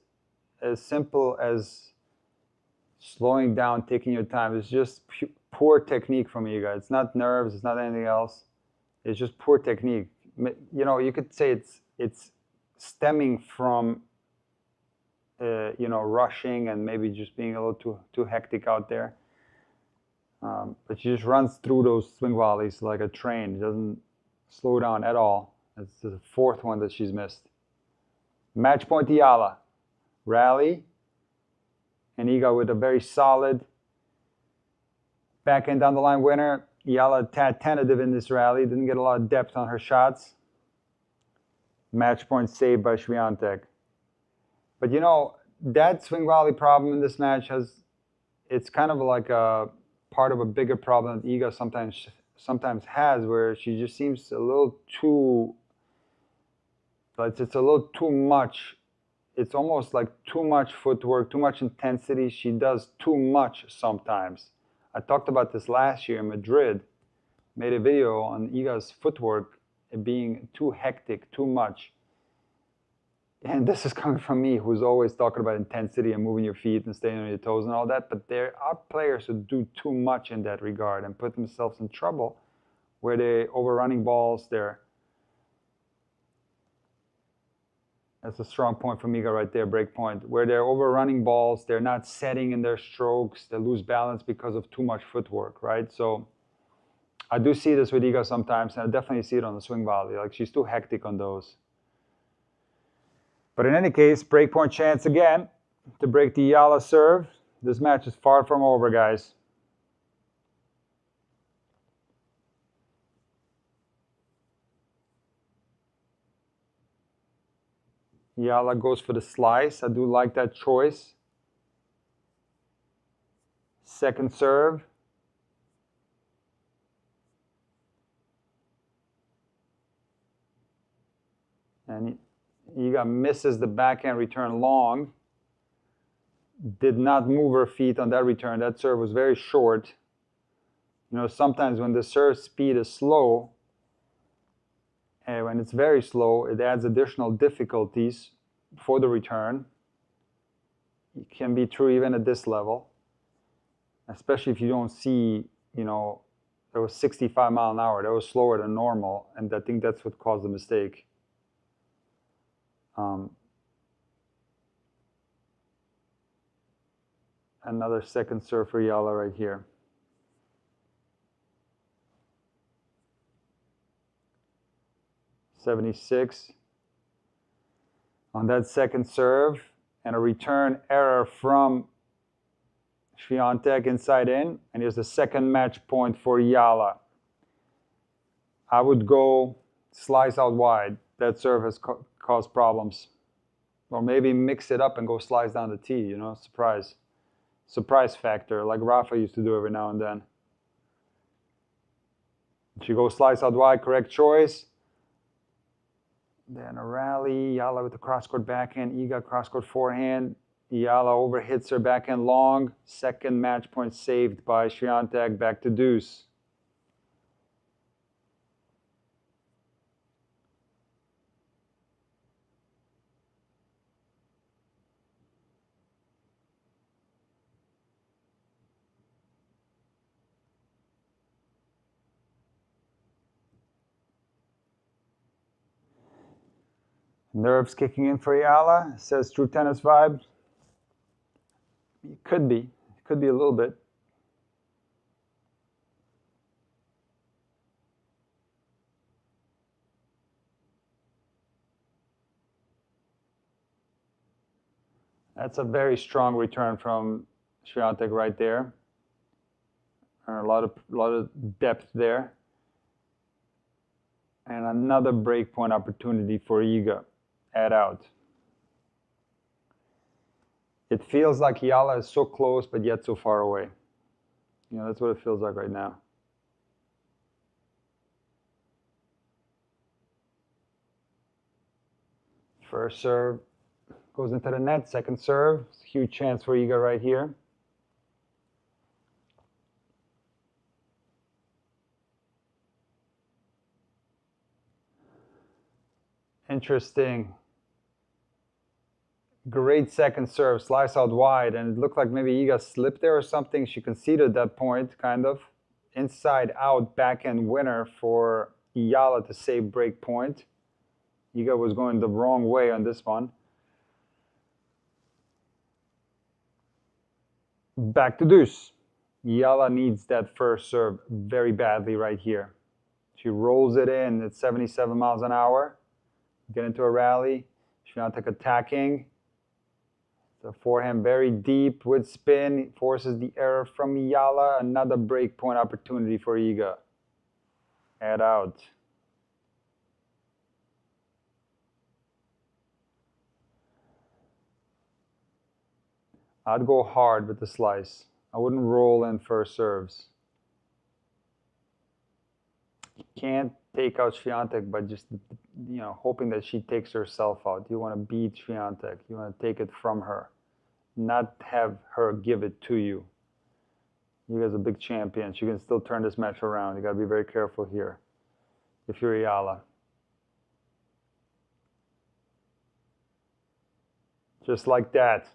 Speaker 1: as simple as slowing down, taking your time. It's just poor technique from Iga. It's not nerves. It's not anything else. It's just poor technique. You know, you could say it's stemming from you know, rushing and maybe just being a little too hectic out there. But she just runs through those swing volleys like a train. She doesn't slow down at all. It's the fourth one that she's missed. Match point Eala. Rally. And Iga with a very solid backhand down the line winner. Eala tad tentative in this rally. Didn't get a lot of depth on her shots. Match point saved by Swiatek. But you know, that swing volley problem in this match it's kind of like a part of a bigger problem that Iga sometimes has, where she just seems a little too, it's a little too much. It's almost like too much footwork, too much intensity. She does too much sometimes. I talked about this last year in Madrid. Made a video on Iga's footwork, it being too hectic, too much. And this is coming from me, who's always talking about intensity and moving your feet and staying on your toes and all that. But there are players who do too much in that regard and put themselves in trouble, where they're overrunning balls. That's a strong point from Iga right there, break point. Where they're overrunning balls, they're not setting in their strokes, they lose balance because of too much footwork, right? So I do see this with Iga sometimes, and I definitely see it on the swing volley. Like, she's too hectic on those. But in any case, breakpoint chance again to break the Eala serve. This match is far from over, guys. Eala goes for the slice. I do like that choice. Second serve. And Iga misses the backhand return long. Did not move her feet on that return. That serve was very short. You know, sometimes when the serve speed is slow And when it's very slow, it adds additional difficulties for the return. It can be true even at this level, especially if you don't see, you know, there was 65 mile an hour. That was slower than normal, and I think that's what caused the mistake. Another second serve for Eala right here. .76 on that second serve, and a return error from Swiatek inside in, and here's the second match point for Eala. I would go slice out wide. That serve has caused problems. Or maybe mix it up and go slice down the tee, you know, surprise factor, like Rafa used to do every now and then. She goes slice out wide, correct choice. Then a rally, Eala with the cross-court backhand, Iga cross-court forehand. Eala overhits her backhand long. Second match point saved by Swiatek, back to deuce. Nerves kicking in for Eala, says True Tennis Vibe. It could be a little bit. That's a very strong return from Swiatek right there. A lot of depth there. And another breakpoint opportunity for Iga. Add out. It feels like Eala is so close, but yet so far away. You know, that's what it feels like right now. First serve goes into the net. Second serve, huge chance for Iga right here. Interesting. Great second serve, slice out wide, and it looked like maybe Iga slipped there or something. She conceded that point, kind of. Inside out backhand winner for Eala to save break point. Iga was going the wrong way on this one. Back to deuce. Eala needs that first serve very badly right here. She rolls it in at 77 miles an hour. Get into a rally. Swiatek attacking. The forehand very deep with spin. Forces the error from Eala. Another break point opportunity for Iga. Add out. I'd go hard with the slice. I wouldn't roll in first serves. You can't take out Swiatek by just, you know, hoping that she takes herself out. You want to beat Swiatek. You want to take it from her, not have her give it to you. You guys are a big champion. She can still turn this match around. You got to be very careful here if you're Eala. Just like that.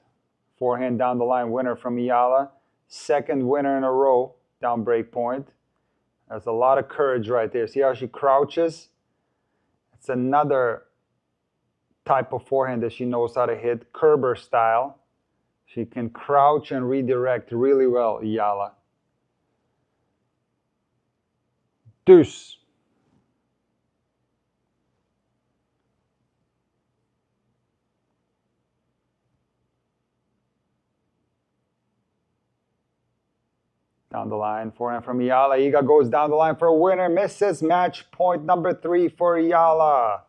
Speaker 1: Forehand down the line winner from Eala. Second winner in a row down break point. That's a lot of courage right there. See how she crouches? It's another type of forehand that she knows how to hit, Kerber style. She can crouch and redirect really well, Eala. Deuce. Down the line, forehand from Eala. Iga goes down the line for a winner. Misses match point number 3 for Eala.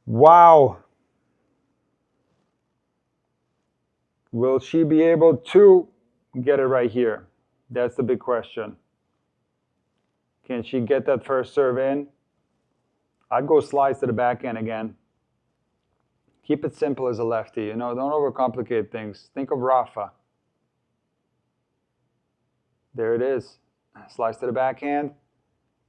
Speaker 1: Wow. Will she be able to get it right here? That's the big question. Can she get that first serve in? I'd go slice to the backhand again. Keep it simple as a lefty. You know, don't overcomplicate things. Think of Rafa. There it is. Slice to the backhand.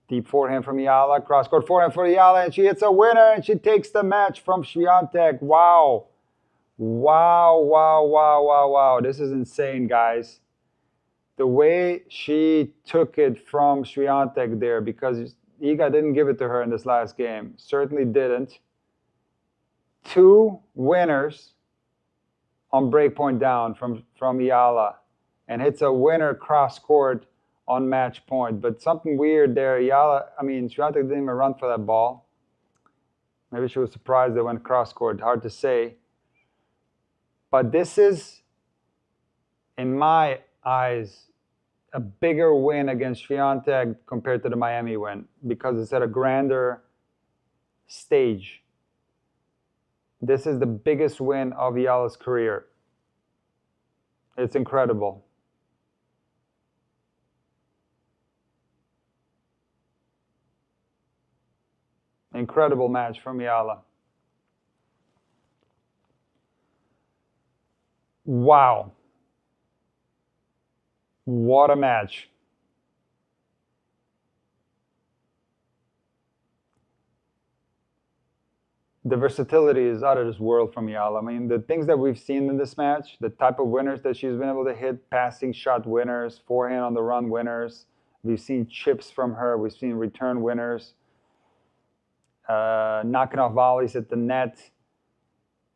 Speaker 1: Deep forehand from Eala, cross-court forehand for Eala, and she hits a winner, and she takes the match from Swiatek. Wow. Wow, wow, wow, wow, wow. This is insane, guys. The way she took it from Swiatek there, because Iga didn't give it to her in this last game. Certainly didn't. 2 winners on breakpoint down from Eala, and hits a winner cross-court on match point. But something weird there. Swiatek didn't even run for that ball. Maybe she was surprised they went cross-court. Hard to say. But this is, in my eyes, a bigger win against Swiatek compared to the Miami win, because it's at a grander stage. This is the biggest win of Eala's career. It's incredible. Incredible match from Eala. Wow. What a match. The versatility is out of this world from Eala. I mean, the things that we've seen in this match, the type of winners that she's been able to hit, passing shot winners, forehand on the run winners. We've seen chips from her. We've seen return winners. Knocking off volleys at the net.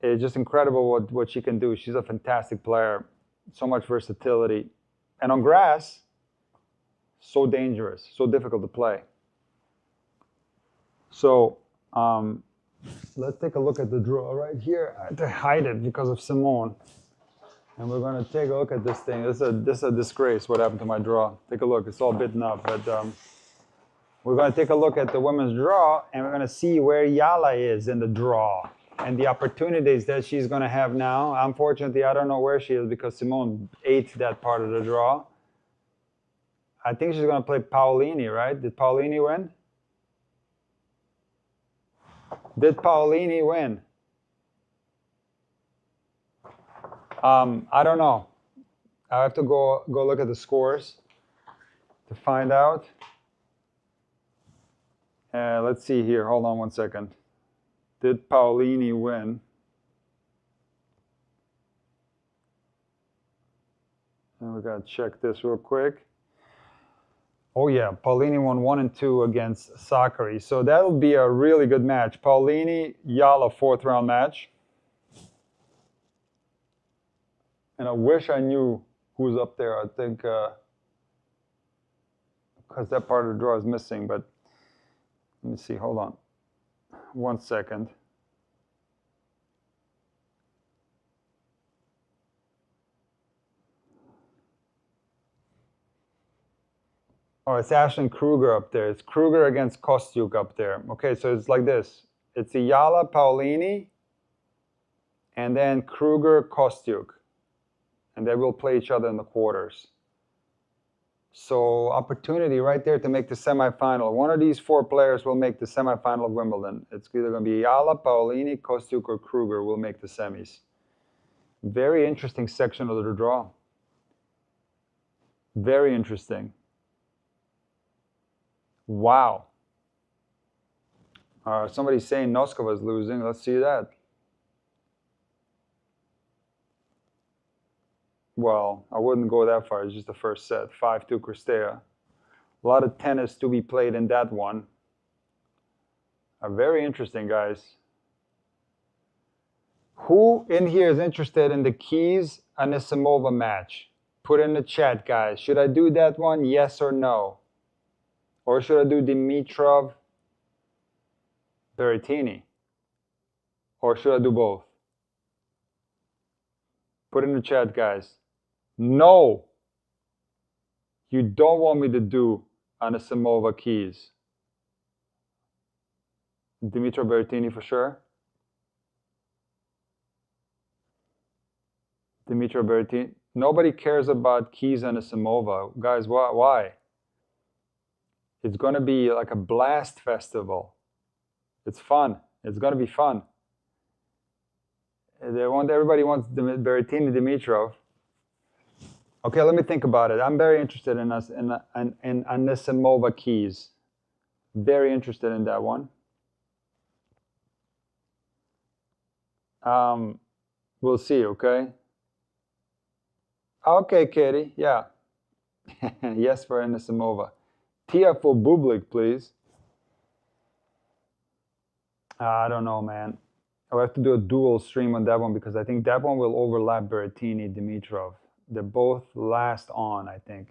Speaker 1: It's just incredible what she can do. She's a fantastic player. So much versatility. And on grass, so dangerous, so difficult to play. So let's take a look at the draw right here. I had to hide it because of Simone. And we're going to take a look at this thing. This is a disgrace what happened to my draw. Take a look. It's all bitten up. But we're going to take a look at the women's draw, and we're going to see where Eala is in the draw and the opportunities that she's going to have now. Unfortunately, I don't know where she is because Simone ate that part of the draw. I think she's going to play Paolini, right? Did Paolini win? Did Paolini win? I don't know. I have to go look at the scores to find out. Let's see here. Hold on one second. Did Paolini win? And we got to check this real quick. Oh yeah, Paolini won 1 and 2 against Sakari. So that'll be a really good match. Paolini, Eala, 4th round match. And I wish I knew who's up there. I think because that part of the draw is missing. But let me see. Hold on. 1 second. Oh, it's Ashlyn Kruger up there. It's Kruger against Kostyuk up there. Okay, so it's like this. It's Eala, Paolini, and then Kruger, Kostyuk. And they will play each other in the quarters. So opportunity right there to make the semifinal. One of these 4 players will make the semifinal of Wimbledon. It's either going to be Eala, Paolini, Kostyuk, or Kruger will make the semis. Very interesting section of the draw. Very interesting. Wow. Somebody's saying Noskova's losing. Let's see that. Well, I wouldn't go that far. It's just the first set. 5-2 Kristea. A lot of tennis to be played in that one. Very interesting, guys. Who in here is interested in the Keys Anisimova match? Put in the chat, guys. Should I do that one? Yes or no? Or should I do Dimitrov, Berrettini? Or should I do both? Put in the chat, guys. No. You don't want me to do Anisimova Keys. Dimitrov, Berrettini for sure. Dimitrov, Berrettini. Nobody cares about Keys Anisimova. Guys, why? It's going to be like a blast festival. It's fun. It's going to be fun. Everybody wants Berrettini, Dimitrov. Okay, let me think about it. I'm very interested in Anisimova Keys. Very interested in that one. We'll see, okay? Okay, Katie, yeah. Yes for Anisimova. Tiafoe Bublik, please. I don't know, man. I'll have to do a dual stream on that one because I think that one will overlap Berrettini, Dimitrov. They're both last on, I think.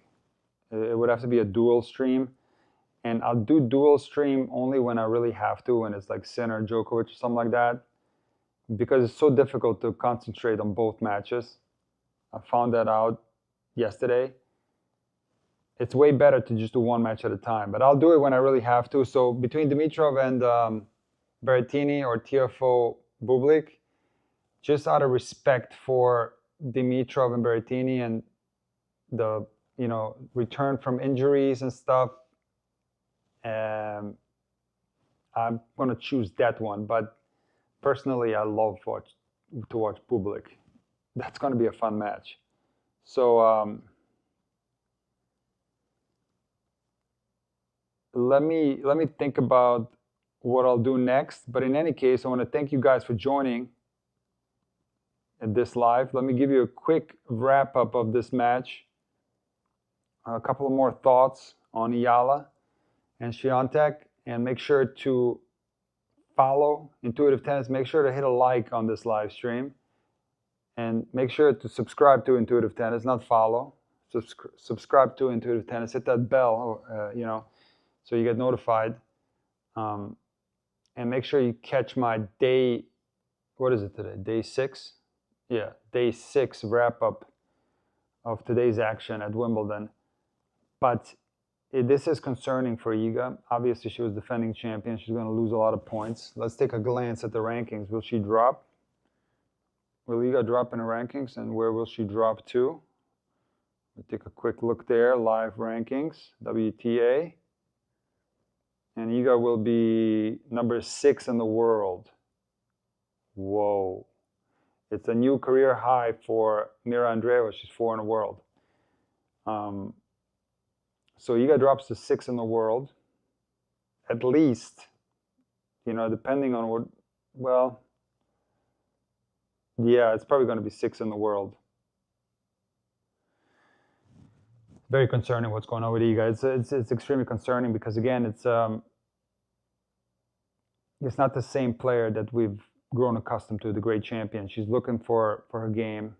Speaker 1: It would have to be a dual stream. And I'll do dual stream only when I really have to, when it's like Sinner, Djokovic, or something like that. Because it's so difficult to concentrate on both matches. I found that out yesterday. It's way better to just do one match at a time. But I'll do it when I really have to. So between Dimitrov and Berrettini or Tiafoe Bublik, just out of respect for Dimitrov and Berrettini and the return from injuries and stuff, I'm going to choose that one. But personally, I love to watch Bublik. That's going to be a fun match. So let me think about what I'll do next. But in any case, I want to thank you guys for joining at this live. Let me give you a quick wrap up of this match. A couple of more thoughts on Eala and Swiatek, and make sure to follow Intuitive Tennis. Make sure to hit a like on this live stream, and make sure to subscribe to Intuitive Tennis, not follow. Subscribe to Intuitive Tennis. Hit that bell, so you get notified. And make sure you catch my day. What is it today? Day 6. Yeah, day 6 wrap up of today's action at Wimbledon. But this is concerning for Iga. Obviously, she was defending champion. She's going to lose a lot of points. Let's take a glance at the rankings. Will she drop? Will Iga drop in the rankings? And where will she drop to? We'll take a quick look there. Live rankings, WTA. And Iga will be number 6 in the world. Whoa. It's a new career high for Mira Andreeva. She's 4 in the world. So Iga drops to 6 in the world, at least, depending on what, well, yeah, it's probably going to be 6 in the world. Very concerning what's going on with Iga. It's extremely concerning because, again, it's not the same player that we've grown accustomed to, the great champion. She's looking for her game.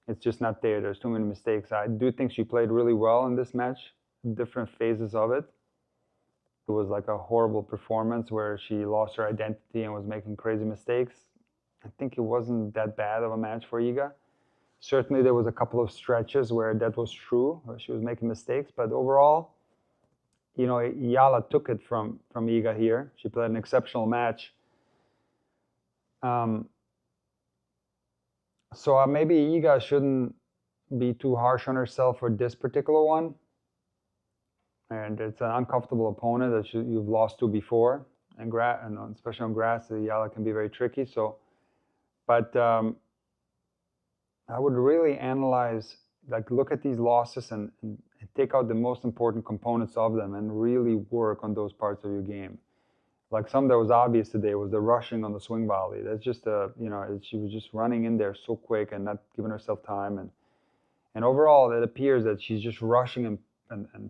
Speaker 1: It's just not there. There's too many mistakes. I do think she played really well in this match. Different phases of it. It was like a horrible performance where she lost her identity and was making crazy mistakes. I think it wasn't that bad of a match for Iga. Certainly there was a couple of stretches where that was true, where she was making mistakes, but overall, Eala took it from Iga here. She played an exceptional match. So maybe Iga shouldn't be too harsh on herself for this particular one. And it's an uncomfortable opponent that you've lost to before, and especially on grass, the Eala can be very tricky. So, but I would really analyze, look at these losses and take out the most important components of them and really work on those parts of your game. Like some that was obvious today was the rushing on the swing volley. That's just she was just running in there so quick and not giving herself time. And overall, it appears that she's just rushing and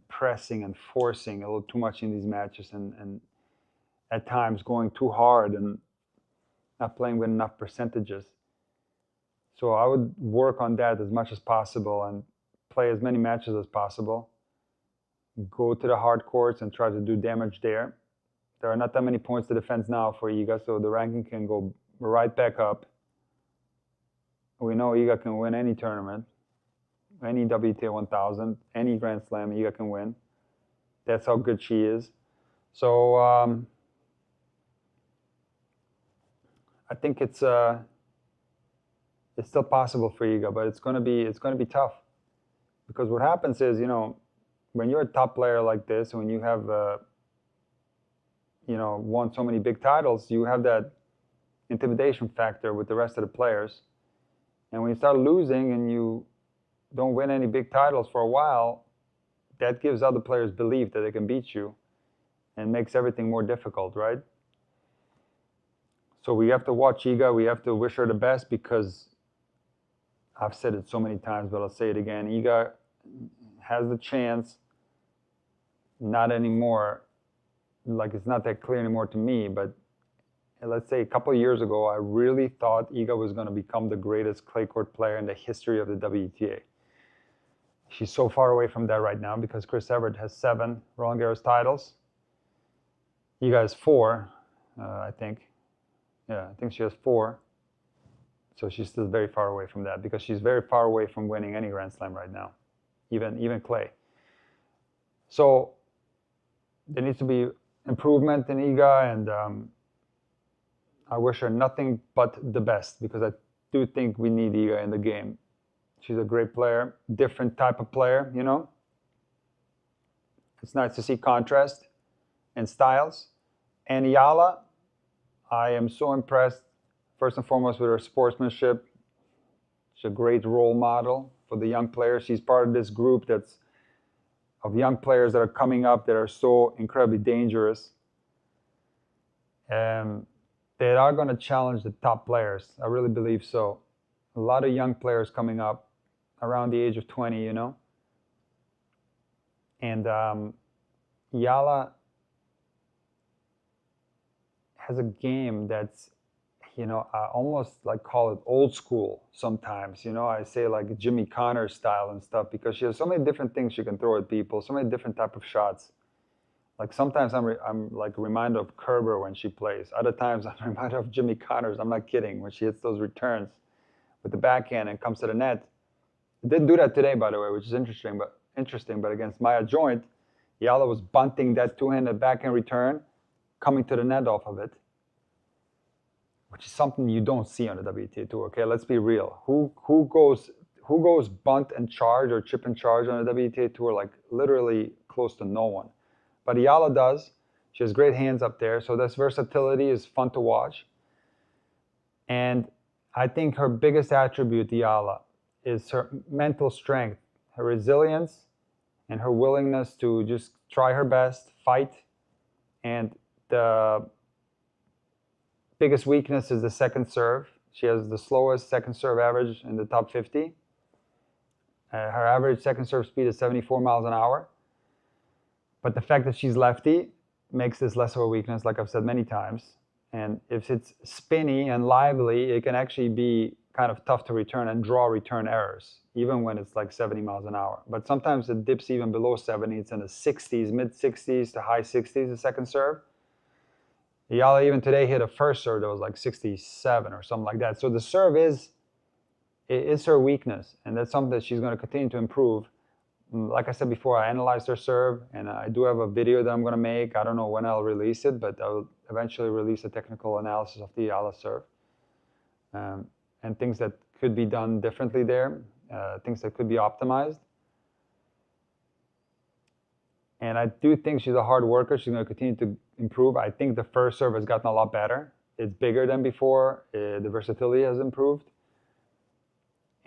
Speaker 1: pressing and forcing a little too much in these matches and at times going too hard and not playing with enough percentages. So I would work on that as much as possible and play as many matches as possible. Go to the hard courts and try to do damage there. There are not that many points to defense now for Iga, so the ranking can go right back up. We know Iga can win any tournament. Any WTA 1000, any Grand Slam, Iga can win. That's how good she is. So I think it's still possible for Iga, but it's going to be tough, because what happens is, when you're a top player like this, when you have won so many big titles, you have that intimidation factor with the rest of the players, and when you start losing and you don't win any big titles for a while, that gives other players belief that they can beat you. and makes everything more difficult, right? So we have to watch Iga. We have to wish her the best, because I've said it so many times, but I'll say it again. Iga has the chance, not anymore, like it's not that clear anymore to me, but let's say a couple of years ago, I really thought Iga was going to become the greatest clay court player in the history of the WTA. She's so far away from that right now, because Chris Evert has 7 Roland Garros titles. Iga has 4, I think. Yeah, I think she has 4. So she's still very far away from that, because she's very far away from winning any Grand Slam right now, even clay. So there needs to be improvement in Iga, and I wish her nothing but the best, because I do think we need Iga in the game. She's a great player, different type of player, you know. It's nice to see contrast in styles. And Eala, I am so impressed, first and foremost, with her sportsmanship. She's a great role model for the young players. She's part of this group of young players that are coming up that are so incredibly dangerous. They are going to challenge the top players. I really believe so. A lot of young players coming up around the age of 20, you know. And Eala has a game that's, you know, I almost like call it old school sometimes. You know, I say like Jimmy Connors style and stuff, because she has so many different things she can throw at people, so many different type of shots. Like sometimes I'm like reminded of Kerber when she plays. Other times I'm reminded of Jimmy Connors. I'm not kidding. When she hits those returns with the backhand and comes to the net. It didn't do that today, by the way, which is interesting. But against Maya Joint, Eala was bunting that two-handed backhand return, coming to the net off of it, which is something you don't see on the WTA Tour. Okay, let's be real. Who goes bunt and charge or chip and charge on the WTA Tour? Like literally close to no one. But Eala does. She has great hands up there. So this versatility is fun to watch. And I think her biggest attribute, Eala, is her mental strength, her resilience, and her willingness to just try her best, fight. And the biggest weakness is the second serve. She has the slowest second serve average in the top 50. Her average second serve speed is 74 miles an hour. But the fact that she's lefty makes this less of a weakness, like I've said many times. And if it's spinny and lively, it can actually be kind of tough to return and draw return errors, even when it's like 70 miles an hour. But sometimes it dips even below 70. It's in the 60s, mid-60s to high 60s, the second serve. Eala even today hit a first serve that was like 67 or something like that. So the serve is her weakness, and that's something that she's going to continue to improve. Like I said before, I analyzed her serve, and I do have a video that I'm going to make. I don't know when I'll release it, but I'll eventually release a technical analysis of the Eala serve, and things that could be done differently there, things that could be optimized. And I do think she's a hard worker. She's going to continue to improve. I think the first serve has gotten a lot better. It's bigger than before. The versatility has improved.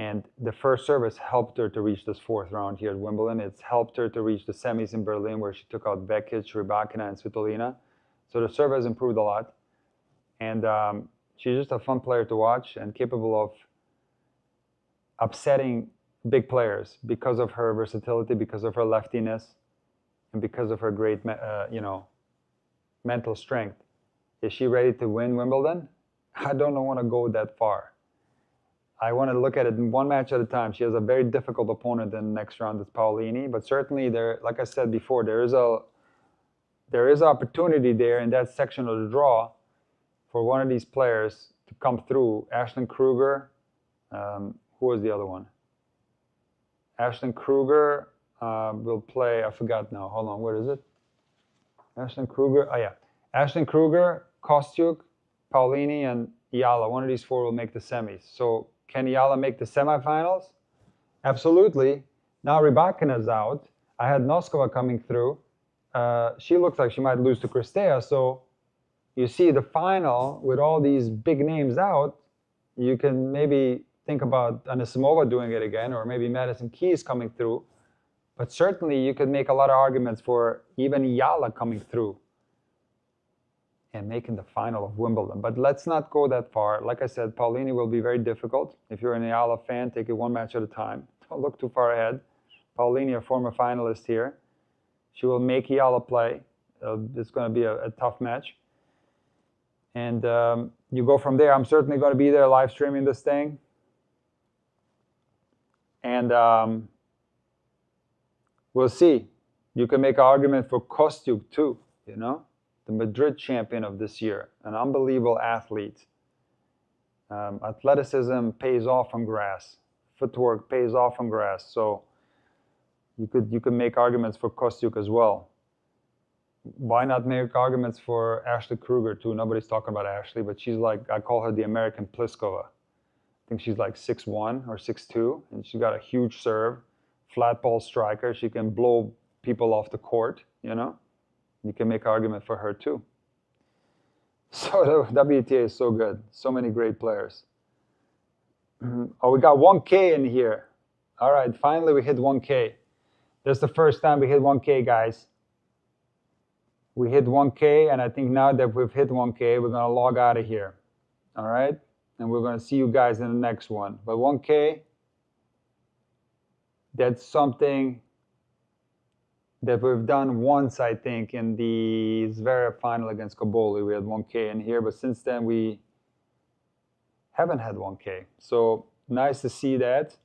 Speaker 1: And the first serve has helped her to reach this 4th round here at Wimbledon. It's helped her to reach the semis in Berlin, where she took out Bekic, Rybakina, and Svitolina. So the serve has improved a lot. And she's just a fun player to watch and capable of upsetting big players because of her versatility, because of her leftiness, and because of her great, mental strength. Is she ready to win Wimbledon? I don't want to go that far. I want to look at it in one match at a time. She has a very difficult opponent in the next round. It's Paolini, but certainly there, like I said before, there is opportunity there in that section of the draw for one of these players to come through. Ashlyn Kruger, who was the other one? Ashlyn Kruger will play. I forgot now. Hold on, what is it? Ashlyn Kruger. Oh yeah, Ashlyn Kruger, Kostyuk, Paolini, and Eala. One of these 4 will make the semis. So can Eala make the semifinals? Absolutely. Now Rybakina's out. I had Noskova coming through. She looks like she might lose to Kristea. So you see the final with all these big names out, you can maybe think about Anisimova doing it again, or maybe Madison Keys coming through. But certainly you could make a lot of arguments for even Eala coming through and making the final of Wimbledon. But let's not go that far. Like I said, Paulini will be very difficult. If you're an Eala fan, take it one match at a time. Don't look too far ahead. Paulini, a former finalist here. She will make Eala play. It's going to be a tough match. And you go from there. I'm certainly going to be there live streaming this thing. And we'll see. You can make an argument for Kostyuk too, you know? The Madrid champion of this year, an unbelievable athlete. Athleticism pays off on grass. Footwork pays off on grass. So you could make arguments for Kostyuk as well. Why not make arguments for Ashley Kruger too? Nobody's talking about Ashley, but she's like, I call her the American Pliskova. I think she's like 6'1" or 6'2", and she's got a huge serve, flat ball striker. She can blow people off the court, you know? You can make an argument for her too. So the WTA is so good. So many great players. Oh, we got 1K in here. All right, finally we hit 1K. That's the first time we hit 1K, guys. We hit 1K, and I think now that we've hit 1K, we're going to log out of here. All right? And we're going to see you guys in the next one. But 1K, that's something that we've done once, I think, in the Zverev final against Kaboli. We had 1K in here, but since then we haven't had 1K. So nice to see that.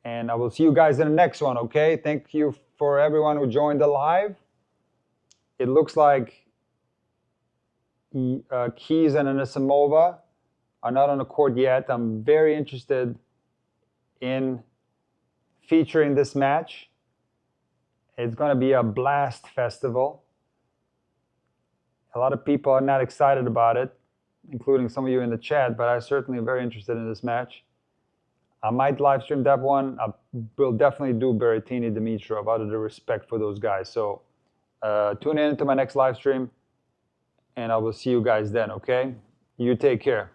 Speaker 1: And I will see you guys in the next one, okay? Thank you for everyone who joined the live. It looks like Keys and Anisimova are not on the court yet. I'm very interested in featuring this match. It's going to be a blast festival. A lot of people are not excited about it, including some of you in the chat, but I certainly am very interested in this match. I might live stream that one. I will definitely do Berrettini Dimitrov out of the respect for those guys. So tune in to my next live stream, and I will see you guys then, okay? You take care.